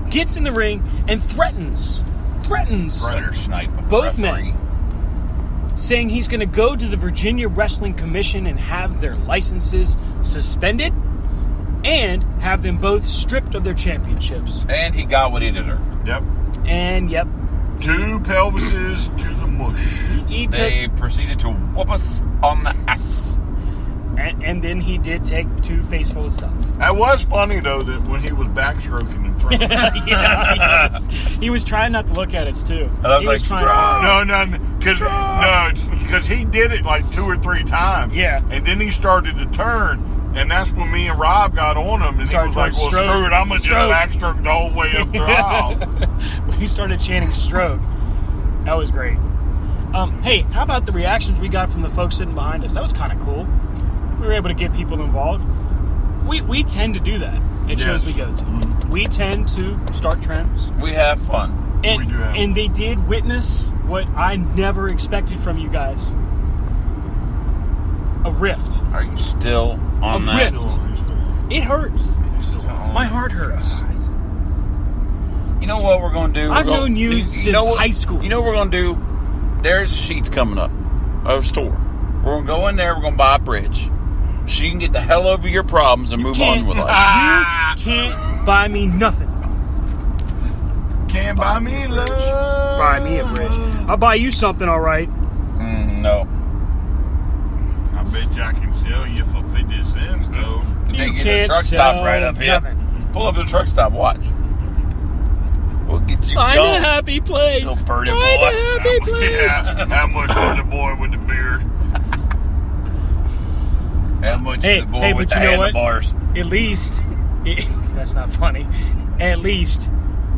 gets in the ring and threatens Predator snipe both referee. men, saying he's going to go to the Virginia Wrestling Commission and have their licenses suspended and have them both stripped of their championships. And he got what he deserved. Yep. And, yep. 2 pelvises to the mush. They proceeded to whoop us on the ass. And then he did take 2 facefuls of stuff. That was funny, though, that when he was backstroking in front of him. Yeah, he was trying not to look at us, too. And I was like, No, because he did it like 2 or 3 times. Yeah. And then he started to turn, and that's when me and Rob got on him, and he was like, well, screw it, I'm going to just backstroke the whole way up the aisle. He started chanting stroke. That was great. Hey, how about the reactions we got from the folks sitting behind us? That was kind of cool. We were able to get people involved. We tend to do that at shows we go to. Mm-hmm. We tend to start trends. We have fun. And, We do have and they did witness what I never expected from you guys. A rift. Are you still on A that? rift. It hurts. My heart hurts. You know what we're going to do? I've known you since high school. You know what we're going to do? There's sheets coming up of a store. We're going to go in there. We're going to buy a bridge. So you can get the hell over your problems and move on with life. You can't buy me nothing. Can't buy me love. Buy me a bridge. I'll buy you something, all right. No. I bet you I can sell you for 50 cents, though. Take you to the can't truck sell stop right up here. nothing. Pull up to the truck stop. Watch. We'll get you Find going. a happy place. Little birdie Find boy. a happy place. Yeah, how much for the boy with the beard? How much Hey, for the boy hey, with but the you know what? handlebars? At least, that's not funny. At least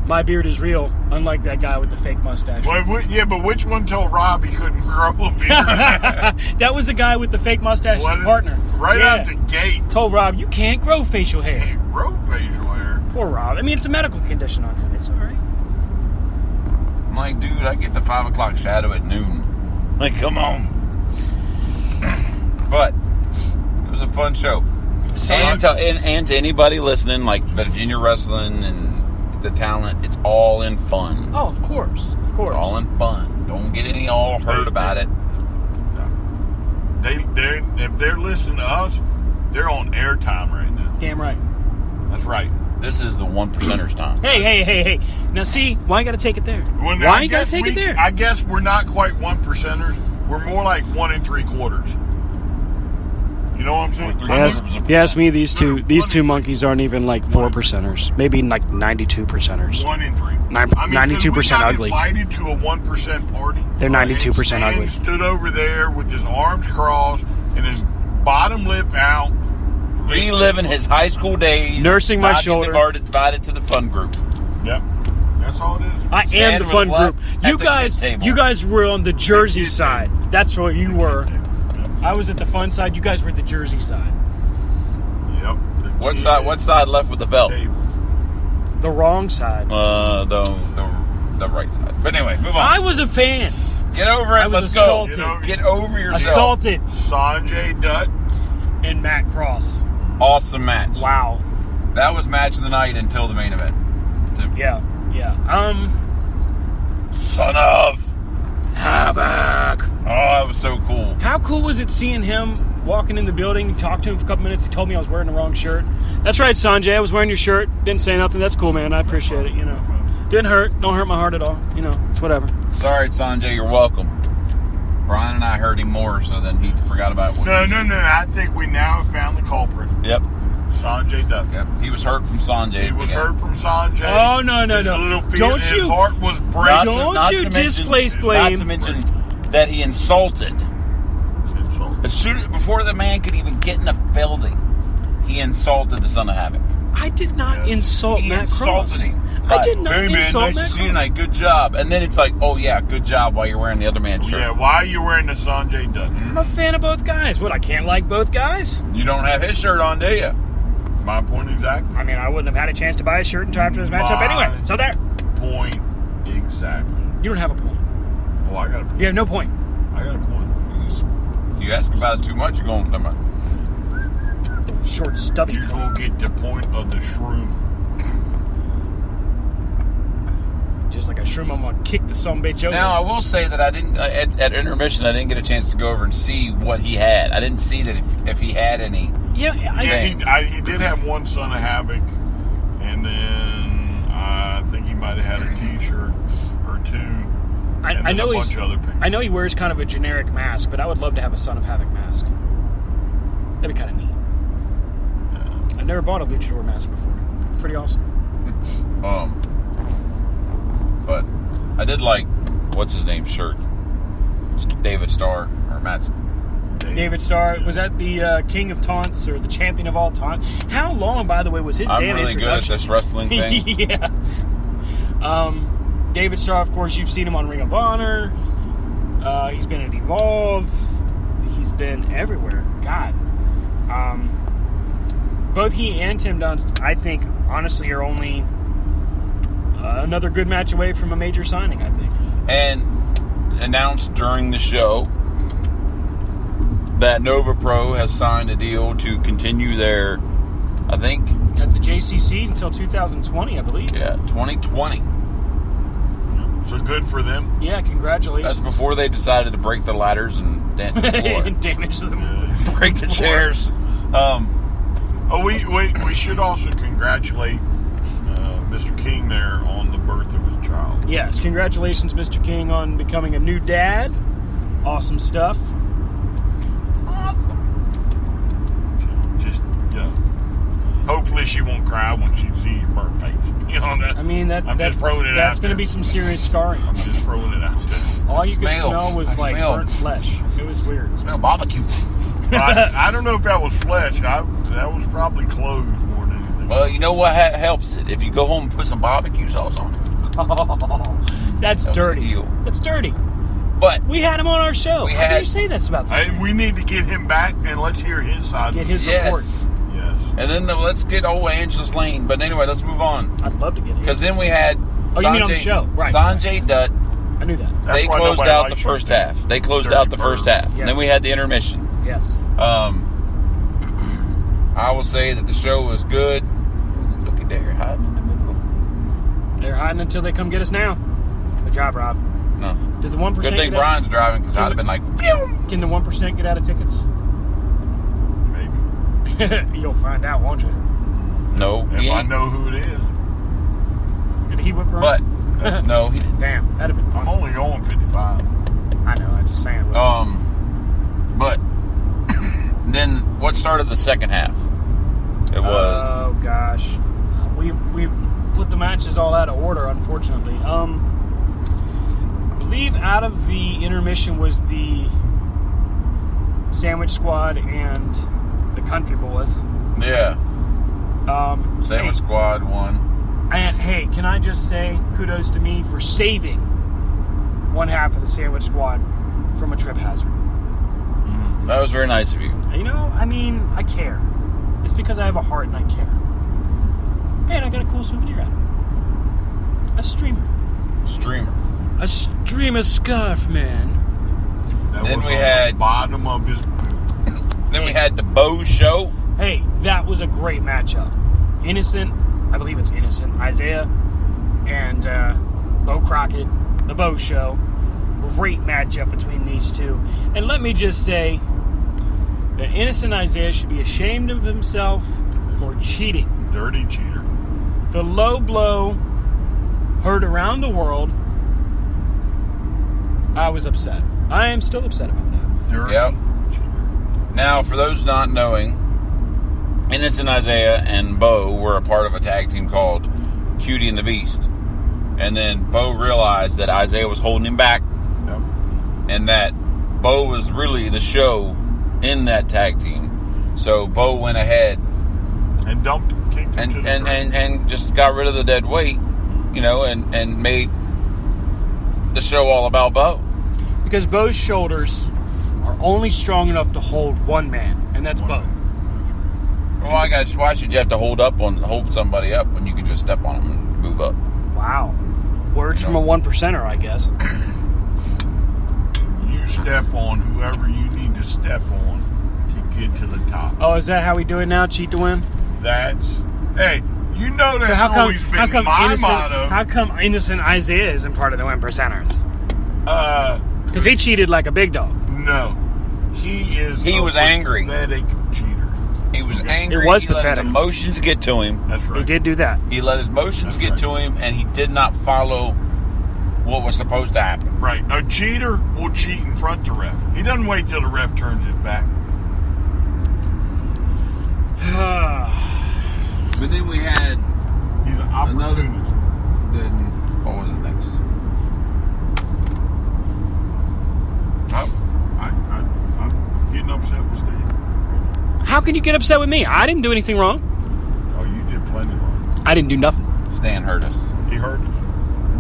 my beard is real, unlike that guy with the fake mustache. Well, but which one told Rob he couldn't grow a beard? That was the guy with the fake mustache, his partner. Right out the gate. Told Rob, you can't grow facial hair. Can't grow facial hair. Poor Rob. I mean, it's a medical condition on him. It's all right. I'm like, dude, I get the 5 o'clock shadow at noon. Like, come on. But it was a fun show. And to anybody listening, like Virginia Wrestling and the talent, it's all in fun. Oh, of course. Of course. It's all in fun. Don't get any all hurt about it. If they're listening to us, they're on airtime right now. Damn right. That's right. This is the 1%ers time. Hey. Now, see, why you got to take it there? Why you got to take it there? I guess we're not quite 1%ers. We're more like 1 3/4. You know what I'm saying? If you ask me, these two monkeys aren't even like 4%ers. Maybe like 92%ers. 1 in 3. 92% ugly. Invited to a 1% party. They're 92% ugly. Stood over there with his arms crossed and his bottom lip out, reliving his high school days, nursing my shoulder. Invited to the fun group. Yep, that's all it is. I am the fun group. You guys were on the Jersey side. That's where you were. I was at the fun side. You guys were at the Jersey side. Yep. What side left with the belt? The wrong side. The right side. But anyway, move on. I was a fan. Get over it. Let's assaulted. go. Get over yourself. Assaulted. Sanjay Dutt and Matt Cross. Awesome match. Wow. That was match of the night until the main event. Yeah. Son of Havoc. Oh, that was so cool. How cool was it seeing him walking in the building, talked to him for a couple minutes. He told me I was wearing the wrong shirt. That's right, Sanjay. I was wearing your shirt. Didn't say nothing. That's cool, man. I appreciate it, Didn't hurt. Don't hurt my heart at all. It's whatever. Sorry, Sanjay. You're welcome. Brian and I heard him more, so then he forgot about it. No. I think we now have found the culprit. Yep. Sanjay Dutt. Yep. He was hurt from Sanjay. He was hurt from Sanjay. Oh, no. His heart was breaking. Don't you displace blame. Not to mention that he insulted. Before the man could even get in the building, he insulted the Son of Havoc. I did not insult Matt Cross. Him. I did not insult nice Matt to Cross. see you tonight. Good job. And then it's like, oh yeah, good job while you're wearing the other man's shirt. Yeah, why are you wearing the Sanjay Dutt? I'm a fan of both guys. What, I can't like both guys? You don't have his shirt on, do you? My point exactly. I mean, I wouldn't have had a chance to buy a shirt until after this matchup anyway. So there. Point exactly. You don't have a point. Oh, I got a point. You have no point. I got a point. You ask about it too much, you're going, never mind. Short, stubby. You're going to get the point of the shroom. Just like a shroom, I'm going to kick the sumbitch over. Now, I will say that I didn't, at intermission, I didn't get a chance to go over and see what he had. I didn't see that if he had any. Yeah, he did have one Son of Havoc, and then I think he might have had a T-shirt or two. I know he wears kind of a generic mask, but I would love to have a Son of Havoc mask. That'd be kind of neat. Yeah. I've never bought a luchador mask before. It's pretty awesome. But I did like what's his name shirt. It's David Starr or Matt's. David Starr, was that the King of Taunts or the Champion of all Taunts? How long, by the way, was his damn really introduction? Good at this wrestling thing. Yeah. David Starr, of course, you've seen him on Ring of Honor. He's been at Evolve. He's been everywhere. God. Both he and Tim Dunn, I think, honestly, are only another good match away from a major signing, I think. And announced during the show that NoVA Pro has signed a deal to continue their, I think, at the JCC until 2020, I believe. Yeah, 2020. So good for them. Yeah, congratulations. That's before they decided to break the ladders and damage the floor. Damage them. Break the chairs. We should also congratulate Mr. King there on the birth of his child. Yes, congratulations, Mr. King, on becoming a new dad. Awesome stuff. Awesome. Just, hopefully she won't cry when she sees your burnt face. Just throwing it out that's going to be some serious scarring. I'm just throwing it out there. All you could smell was burnt flesh. It was weird. I smell barbecue. I don't know if that was flesh. That was probably clothes more than anything. Well, you know what helps it? If you go home and put some barbecue sauce on it. Oh, that's dirty. That's dirty. But we had him on our show. How can you say this about this? And we need to get him back, and let's hear his side. Get his reports. Yes. And then let's get old Angela's Lane. But anyway, let's move on. I'd love to get him. Because then we had you mean on the show. Right. Sanjay Dutt. I knew that. They closed out the first half. They closed out the first half. Yes. And then we had the intermission. Yes. I will say that the show was good. Ooh, look at there, hiding in the middle. They're hiding until they come get us now. Good job, Rob. No. Did the 1% Good thing Brian's driving, because I'd have been like, phew! Can the 1% get out of tickets? Maybe. You'll find out, won't you? No. If I know who it is. Did he whip around? But, no. Damn, that'd have been fun. I'm only going 55. I know, I'm just saying. But, then what started the second half? It was... Oh, gosh. We've put the matches all out of order, unfortunately. I believe out of the intermission was the Sandwich Squad and the Country Boys. Yeah. Sandwich Squad won. And hey, can I just say kudos to me for saving one half of the Sandwich Squad from a trip hazard. That was very nice of you. You know, I mean, I care. It's because I have a heart and I care. Hey, and I got a cool souvenir out of it. A streamer. A streamer scarf, man. Then we had the bottom of his boot. Then we had the Bo show. Hey, that was a great matchup. Innocent, I believe it's Innocent, Isaiah, and Bo Crockett, the Bo show. Great matchup between these two. And let me just say that Innocent Isaiah should be ashamed of himself for cheating. Dirty cheater. The low blow heard around the world. I was upset. I am still upset about that. Dirty cheater. Now, for those not knowing, Innocent Isaiah and Bo were a part of a tag team called Cutie and the Beast. And then Bo realized that Isaiah was holding him back. Yep. And that Bo was really the show in that tag team. So Bo went ahead and dumped him, kicked him to the ground. and just got rid of the dead weight, you know, and made the show all about Bo. Because Bo's shoulders are only strong enough to hold one man, and that's Bo. Well, why should you have to hold somebody up when you can just step on them and move up? Wow. Words from a 1%er, I guess. You step on whoever you need to step on to get to the top. Oh, is that how we do it now? Cheat to win? Hey, you know that's always been my motto. How come Innocent Isaiah isn't part of the 1%ers? Because he cheated like a big dog. No. He was angry. Pathetic cheater. He was angry. It was he let his pathetic. emotions get to him. That's right. He did do that. He let his emotions get to him, and he did not follow what was supposed to happen. Right. A cheater will cheat in front of the ref. He doesn't wait till the ref turns his back. But then we had He's an opportunist. Then what was it next? I'm getting upset with Steve. How can you get upset with me? I didn't do anything wrong. Oh, you did plenty wrong. I didn't do nothing. Stan hurt us. He hurt us.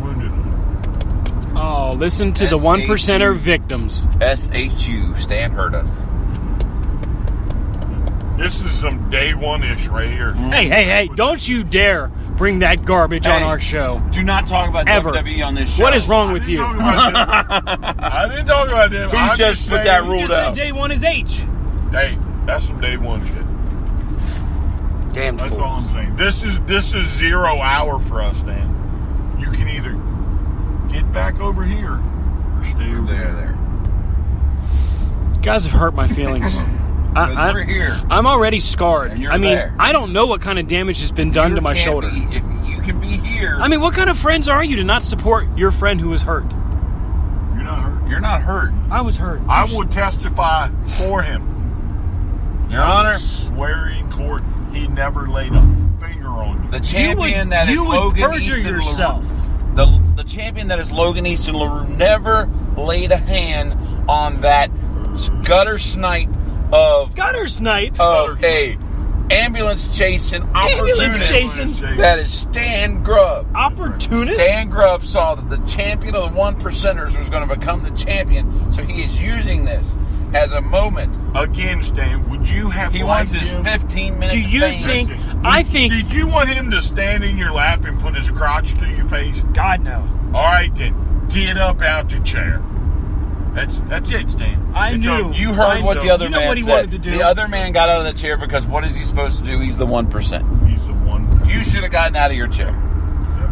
Wounded us. Oh, listen to the 1%er victims. SHU. Stan hurt us. This is some day one-ish right here. Hey, don't you dare bring that garbage on our show. Do not talk about Ever. WWE on this show. What is wrong with you? I didn't talk about them. Who just put that rule You down? said day one is H. Hey, that's some day one shit. Damn That's fool. all I'm saying. This is 0 hour for us, Dan. You can either get back over here or stay over there. You guys have hurt my feelings. We're here. I'm already scarred. And you're I mean, there. I don't know what kind of damage has been done to my shoulder. If you can be here. I mean, what kind of friends are you to not support your friend who was hurt? You're not hurt. You're not hurt. I was hurt. I will testify for him. Your Honor. Swear in court he never laid a finger on you. The champion that is Logan Easton yourself. LaRue. The champion that is Logan Easton LaRue never laid a hand on that gutter snipe of Gutter snipe. a ambulance chasing opportunist. chasing. That is Stan Grubb. Opportunist? Stan Grubb saw that the champion of the one percenters was going to become the champion, so he is using this as a moment. Again, Stan, would you have He liked wants his him? 15 minutes. Do you fame. think? I think. Did you want him to stand in your lap and put his crotch to your face? God no. All right, then. Get up out the chair. That's it, Stan. I It's knew. over. You heard what the other You know man what he said. wanted to do. The other man got out of the chair because what is he supposed to do? He's the 1%. He's the one. You should have gotten out of your chair.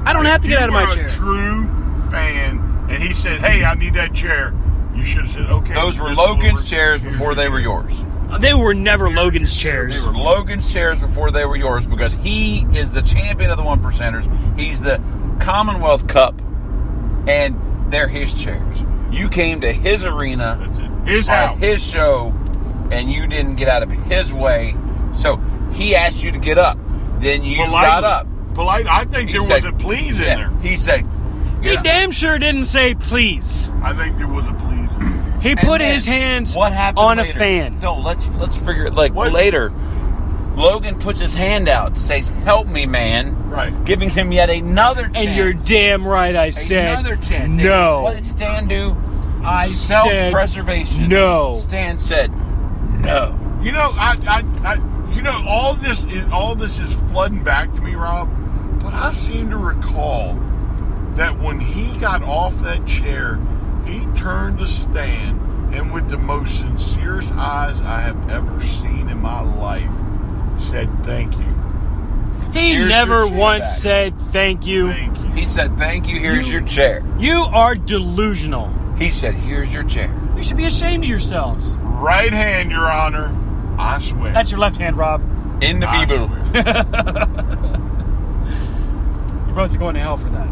I don't have to get out of my chair. If you were a true fan, and he said, "Hey, I need that chair," you should have said, "Okay." Those were this is Logan's what chairs here's before your they were chair." yours. They were never Logan's chairs. They were Logan's chairs before they were yours because he is the champion of the one percenters. He's the Commonwealth Cup, and they're his chairs. You came to his arena, That's it. His at house. his show, and you didn't get out of his way. So he asked you to get up. Then you got up. Polite. I think He there said- was a please in there. He said, He "Yeah." damn sure didn't say please. I think there was a please in there. He And put then his hands what happened on later? a fan. No, let's figure it What? later. Logan puts his hand out, says, "Help me, man." Right. Giving him yet another chance. And you're damn right I said Another chance. no. What did Stan do? I said Self-preservation. no. Stan said no. You know, all this is flooding back to me, Rob. But I seem to recall that when he got off that chair, he turned to Stan and, with the most sincerest eyes I have ever seen in my life, said, "Thank you, He Here's never your chair once back. said thank you. thank you." He said, "Thank you. Here's your chair." You are delusional. He said, "Here's your chair." You should be ashamed of yourselves. Right hand, Your Honor. I swear. That's your left hand, Rob. In the I Bible. swear. You're both going to hell for that.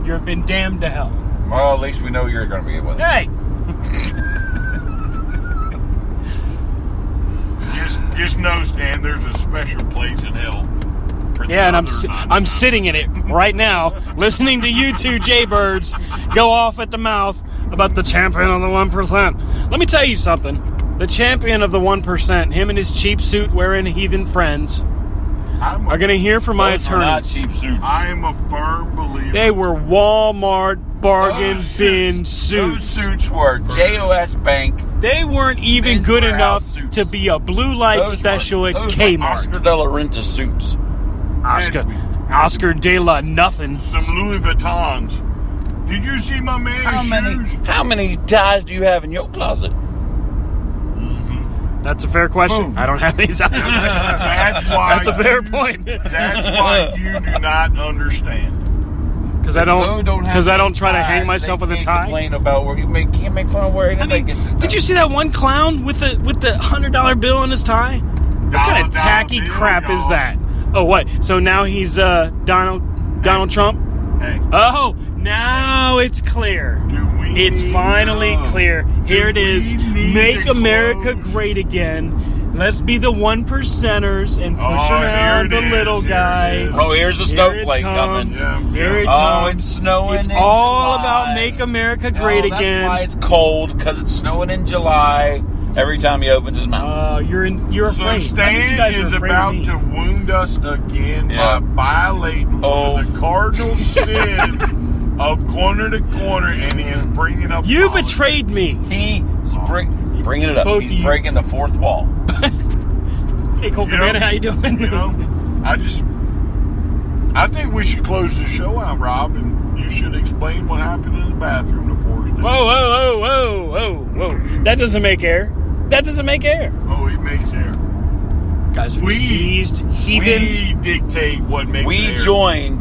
You have been damned to hell. Well, at least we know you're going to be with us. Hey! Just know, Stan, there's a special place in hell. For the Yeah, and other I'm sitting in it right now, listening to you two jaybirds go off at the mouth about the champion of the 1%. Let me tell you something. The champion of the 1%, him and his cheap suit wearing heathen friends, are going to hear from my Those were not attorneys. cheap suits. I am a firm believer. They were Walmart bargain Those bin Those suits. suits were JOS Bank. They weren't even Men's good warehouse enough suits. to be a blue light Those special were, at those were Kmart. Oscar de la Renta suits. Oscar de la nothing. Some Louis Vuittons. Did you see my man's shoes? How many ties do you have in your closet? That's a fair question. Boom. I don't have any ties. That's why. That's a fair point. That's why you do not understand. Because I don't try to hang myself with a tie. Complain about where can't make fun of wearing it. Did you see that one clown with the $100 bill on his tie? What kind of tacky crap is that? Oh, what? So now he's Donald Trump? Hey, Oh, now it's clear. It's finally clear. Here it is. Make America great again. Let's be the 1%ers and push around the little guy. Oh, here's a snowflake coming. Yeah. Here it Oh, comes. it's snowing. It's in all July. about make America great That's again. why it's cold, because it's snowing in July. Every time he opens his mouth. You're So afraid. I think you Stan guys are is afraid about of me. to wound us again Yeah. by violating one of the cardinal sins of corner to corner, and he is bringing up. You politics. betrayed me. He's bringing it up. Both He's of you. breaking the fourth wall. Hey, Cole You know, Cabana, how you doing? You know, I think we should close the show out, Rob, and you should explain what happened in the bathroom to poor Stan. Whoa. That doesn't make air. That doesn't make air. Oh, it makes air. Guys are We- diseased, heathen. We dictate what makes We air. joined.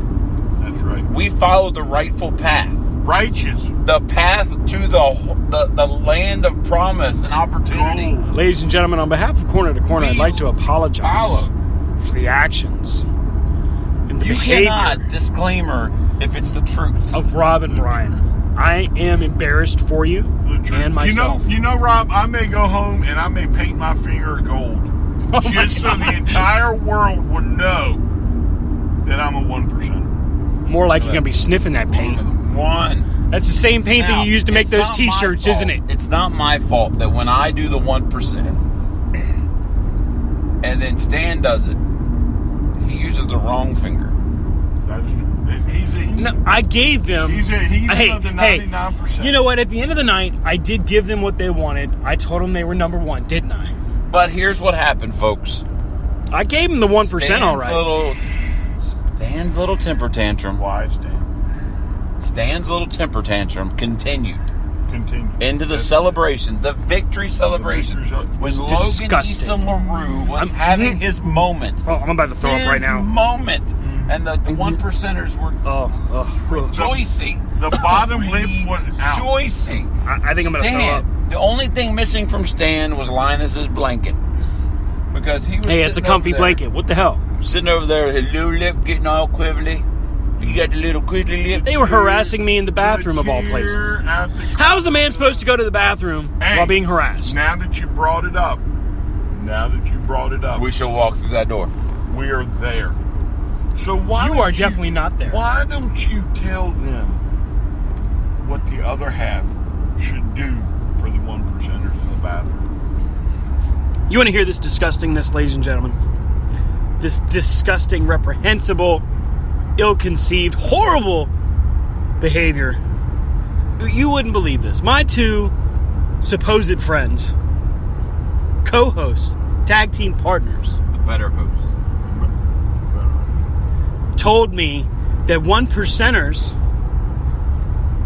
That's right. We followed the rightful path. Righteous. The path to the land of promise and opportunity. Gold. Ladies and gentlemen, on behalf of Corner to Corner, I'd like to apologize for the actions and the You behavior cannot disclaimer if it's the truth. of Rob and Brian. I am embarrassed for you The truth. and myself. You know, Rob, I may go home and I may paint my finger gold. Just so the entire world would know that I'm a 1%. More like you're going to be sniffing that paint. One. That's the same paint that Now, you used to make it's those not my T-shirts, fault. isn't it? It's not my fault that when I do the 1%, And then Stan does it. He uses the wrong finger. That's true. No, I gave them. He's of the 99%. You know what? At the end of the night, I did give them what they wanted. I told them they were number one, didn't I? But here's what happened, folks. I gave them the 1%, all right. Stan's little temper tantrum. Why, Stan? Stan's little temper tantrum continued. Continue. Into the celebration, the victory celebration. When Logan disgusting. Easton LaRue was having his moment. Oh, I'm about to throw up right now. His moment. And the one percenters were rejoicing. The bottom lip was out. Rejoicing. I think I'm going to throw up. The only thing missing from Stan was Linus's blanket. Because he was it's a comfy blanket. What the hell? Sitting over there, his little lip getting all quibbly. You got the little quiddly lip. They were harassing me in the bathroom of all places. How is a man supposed to go to the bathroom while being harassed? Now that you brought it up, we shall walk through that door. We are there. So why you are definitely not there. Why don't you tell them what the other half should do for the 1%ers in the bathroom? You want to hear this disgustingness, ladies and gentlemen? This disgusting, reprehensible, ill-conceived, horrible behavior. You wouldn't believe this. My two supposed friends, co-hosts, tag team partners, The better host. told me that 1%ers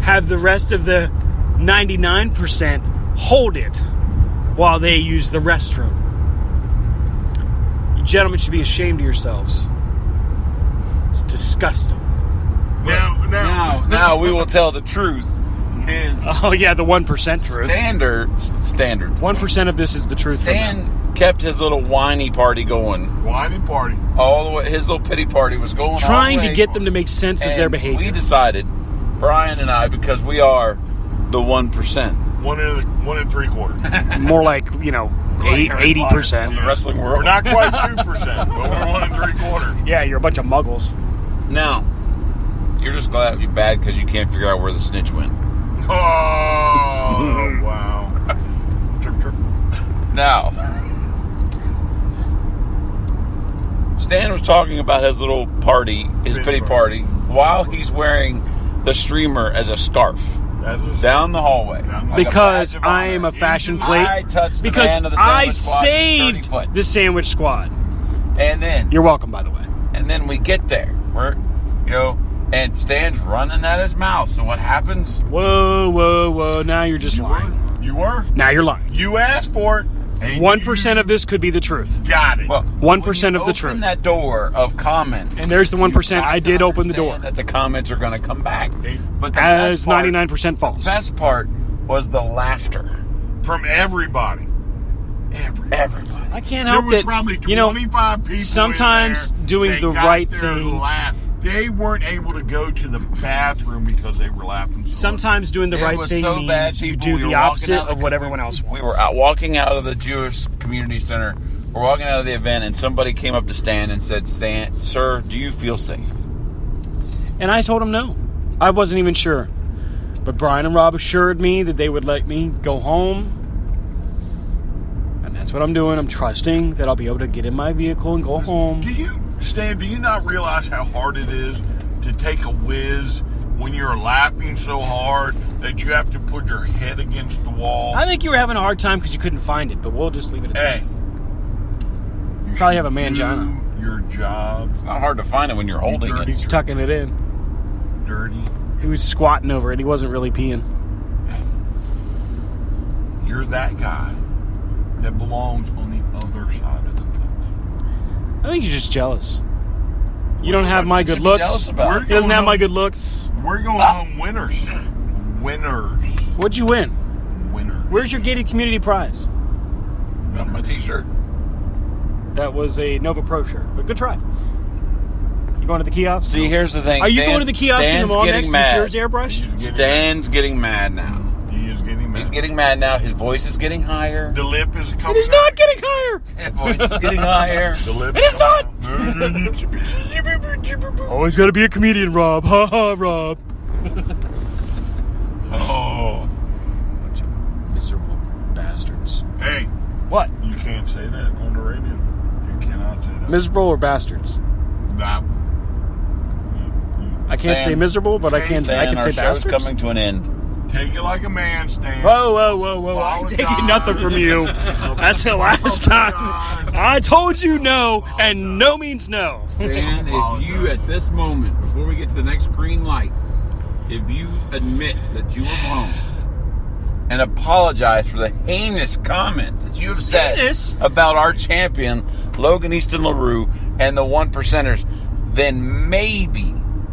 have the rest of the 99% hold it while they use the restroom. You gentlemen should be ashamed of yourselves. It's disgusting. Now we will tell the truth. Oh yeah, the 1% truth. Standard. 1% of this is the truth. Stan kept his little whiny party going. Whiny party. All the way. His little pity party was going trying all the to way. get them to make sense of their behavior. We decided, Brian and I, because we are the 1%. 1 3/4. More like 80%. In the wrestling world. We're not quite 2%, but we're 1 3/4. Yeah, you're a bunch of muggles. Now, you're just glad you're bad because you can't figure out where the snitch went. Oh, wow. Trip. Now, Stan was talking about his little party, his pity party, while he's wearing the streamer as a scarf down the hallway. Because I am a fashion plate. I touched the because man of the I sandwich squad, saved 30 foot. the sandwich squad. And then You're welcome, by the way. And then we get there, and Stan's running at his mouth. So what happens? Whoa. Now you're just lying. You were? Now you're lying. You asked for it. 1% of this could be the truth. Got it. Well, 1% of the truth. Open that door of comments. And there's the 1%. I did open the door. That the comments are going to come back. But the As best part, 99% false. The best part was the laughter. From everybody. Everybody. I can't There help was that. probably 25 people sometimes in there doing that the got right there thing. to laugh. They weren't able to go to the bathroom because they were laughing so hard. Sometimes doing the It right was thing so bad, means you people, do we the were walking opposite out of what everyone else wants. We were out walking out of the Jewish Community Center. We're walking out of the event, and somebody came up to Stan and said, "Stan, sir, do you feel safe?" And I told him no. I wasn't even sure. But Brian and Rob assured me that they would let me go home. And that's what I'm doing. I'm trusting that I'll be able to get in my vehicle and go home. Stan, do you not realize how hard it is to take a whiz when you're laughing so hard that you have to put your head against the wall? I think you were having a hard time because you couldn't find it, but we'll just leave it at that. Hey. You Probably have a should mangina. do your job. It's not hard to find it when you're holding it. He's tucking it in. Dirty. He was squatting over it. He wasn't really peeing. You're that guy that belongs on the other side of the fence. I think you're just jealous. You don't have my good What's jealous looks. about? He doesn't have my good looks. We're going home winners. Winners. What'd you win? Winners. Where's your gated community prize? Got my T-shirt. That was a NoVA Pro shirt, but good try. You going to the kiosk? See, here's the thing. Are you going to the kiosk in the mall next to mad. yours airbrushed? Stan's getting mad now. He is getting mad. He's getting mad now. His voice is getting higher. The lip is coming It is not getting higher. His voice is getting higher. The lip It is not. not. Always got to be a comedian, Rob. Ha ha, Rob. Oh. Bunch of miserable bastards. Hey, What? you can't say that on the radio. You cannot say that. Miserable or bastards? That. I can't say Stan. miserable, but I can say Our show's bastards. coming to an end. Take it like a man, Stan. Whoa. I ain't taking nothing from you. That's the last time. I told you no, and no means no. Dan, if you, at this moment, before we get to the next green light, if you admit that you were wrong and apologize for the heinous comments that you have said about our champion, Logan Easton LaRue, and the one percenters, then maybe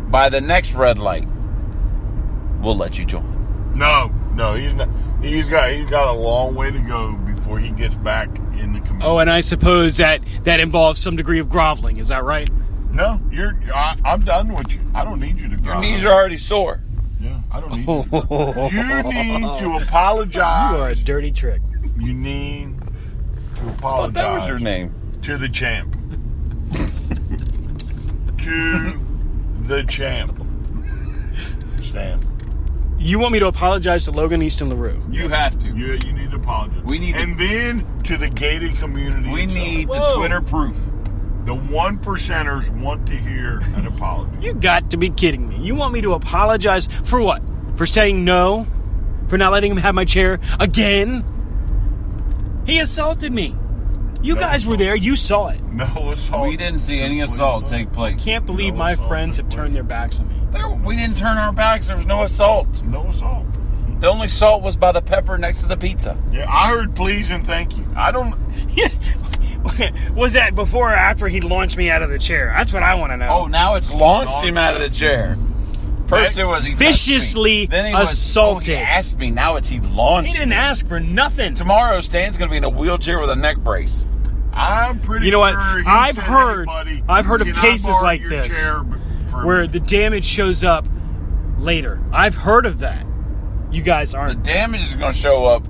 by the next red light, we'll let you join. No, he's not. He's got a long way to go before he gets back in the community. Oh, and I suppose that involves some degree of groveling. Is that right? No, I'm done with you. I don't need you to. Your knees are already sore. Yeah, I don't need you. You need to apologize. You are a dirty trick. You need to apologize. I thought that was your name. To the champ. To the champ. Stan. You want me to apologize to Logan Easton LaRue? You have to. You need to apologize. And then to the gated community. We need the Whoa. Twitter proof. The one percenters want to hear an apology. You got to be kidding me. You want me to apologize for what? For saying no? For not letting him have my chair again? He assaulted me. You guys were there. You saw it. No assault. We didn't see any assault take place. Can't believe my friends have turned their backs on me. We didn't turn our backs. There was no assault. No assault. The only assault was by the pepper next to the pizza. Yeah, I heard please and thank you. I don't. Was that before or after he launched me out of the chair? That's what I want to know. Oh, now it's launched him out of the chair. First it was he viciously then he assaulted. he asked me. Now it's he launched. He didn't ask for nothing. Tomorrow, Stan's going to be in a wheelchair with a neck brace. I'm pretty. You know what? sure he I've said, heard. "Hey, buddy, I've heard of can I cases borrow like your this chair for where me?" the damage shows up later. I've heard of that. You guys The aren't. damage is going to show up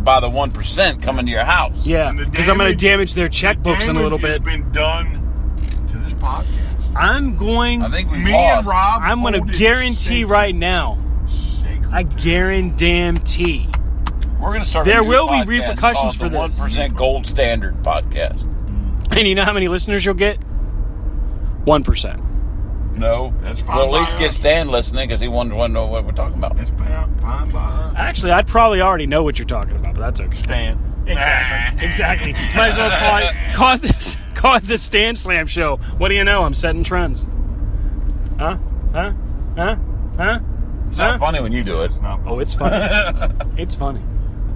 by the 1% coming to your house. Yeah, And the because I'm going to damage- damage their checkbooks in a little Damage bit. has been done to this podcast. I'm going. I think we've Me lost. and Rob. I'm going hold to it guarantee sacred. right now. Sacred. I guarantee. We're going to start. There a new will be podcast repercussions called for the this. 1% Gold Standard podcast. And you know how many listeners you'll get? 1%. No, That's fine We'll at by least get us. Stan listening because he wanted to know what we're talking about. That's fine by us. Actually, I'd probably already know what you're talking about, but that's okay. Stan. Exactly. Might as well call it the Stan Slam Show. What do you know? I'm setting trends. Huh? It's not funny when you do it. It's not Oh, it's funny. It's funny.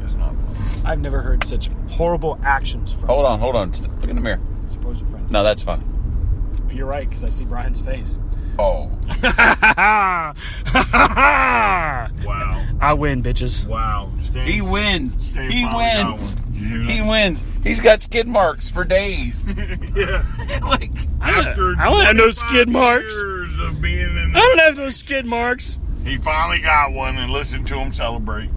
It's not funny. I've never heard such horrible actions from Hold on. Look in the mirror. supposed friends. No, that's funny. You're right, because I see Brian's face. Oh, Wow. I win, bitches. Wow. Stan, he wins. Stan He finally got wins. one. You hear He that? wins. He's got skid marks for days. Yeah. Like, After I don't have no 25 skid marks. years of being in I don't have no skid marks. He finally got one and listened to him celebrate.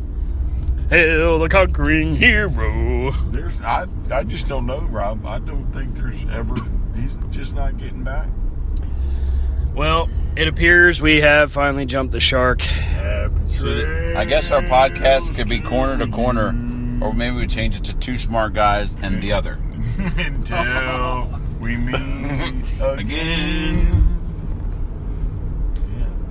Hail the conquering hero. I just don't know, Rob. I don't think there's ever. He's just not getting back. Well, it appears we have finally jumped the shark. I guess our podcast could be corner to corner, or maybe we change it to Two Smart Guys and the Other. Until we meet again.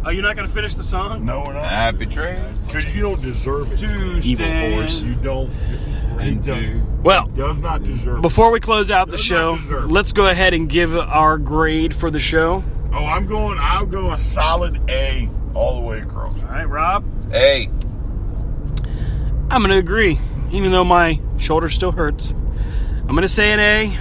Oh, you're not going to finish the song? No, we're not. Happy trails Because you don't deserve it. to Evil stand force. You don't. He and to Well, does not deserve it. before we close out the Does show, not deserve it. let's go ahead and give our grade for the show. Oh, I'll go a solid A all the way across. All right, Rob? Hey, I'm going to agree, even though my shoulder still hurts. I'm going to say an A,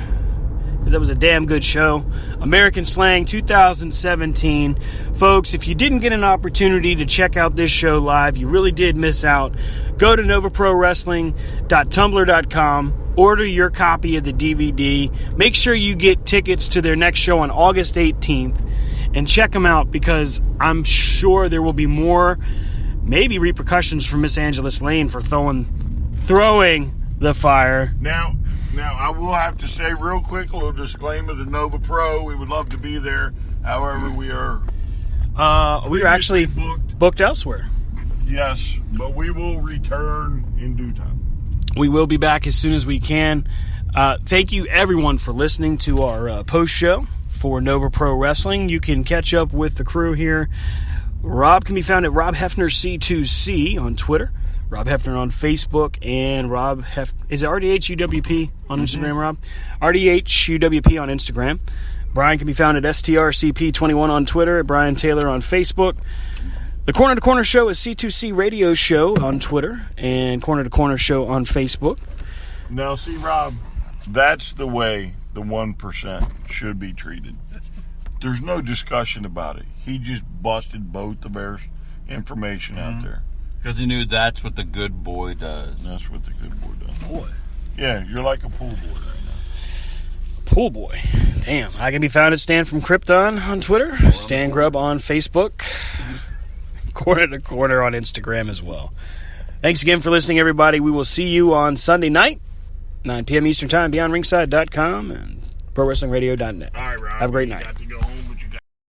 because that was a damn good show. American Slang 2017. Folks, if you didn't get an opportunity to check out this show live, you really did miss out. Go to novaprowrestling.tumblr.com. Order your copy of the DVD. Make sure you get tickets to their next show on August 18th. And check them out, because I'm sure there will be more, maybe repercussions from Miss Angeles Lane for throwing the fire. Now, I will have to say real quick, a little disclaimer to Nova Pro. We would love to be there. However, we are... We were actually booked elsewhere. Yes, but we will return in due time. We will be back as soon as we can. Thank you, everyone, for listening to our post show for NoVA Pro Wrestling. You can catch up with the crew here. Rob can be found at Rob Hefner C2C on Twitter, Rob Hefner on Facebook, and is it RDHUWP on Instagram, Rob? RDHUWP on Instagram. Brian can be found at STRCP21 on Twitter, at Brian Taylor on Facebook. The Corner to Corner Show is C2C Radio Show on Twitter and Corner to Corner Show on Facebook. Now, see, Rob, that's the way the 1% should be treated. There's no discussion about it. He just busted both of their information out there. Because he knew that's what the good boy does. That's what the good boy does. Boy. Yeah, you're like a pool boy right now. Pool boy. Damn. I can be found at Stan from Krypton on Twitter, Stan Grubb on Facebook, Corner to Corner on Instagram as well. Thanks again for listening, everybody. We will see you on Sunday night, 9 p.m. Eastern Time, beyondringside.com and prowrestlingradio.net. All right, Rob. Have a great night.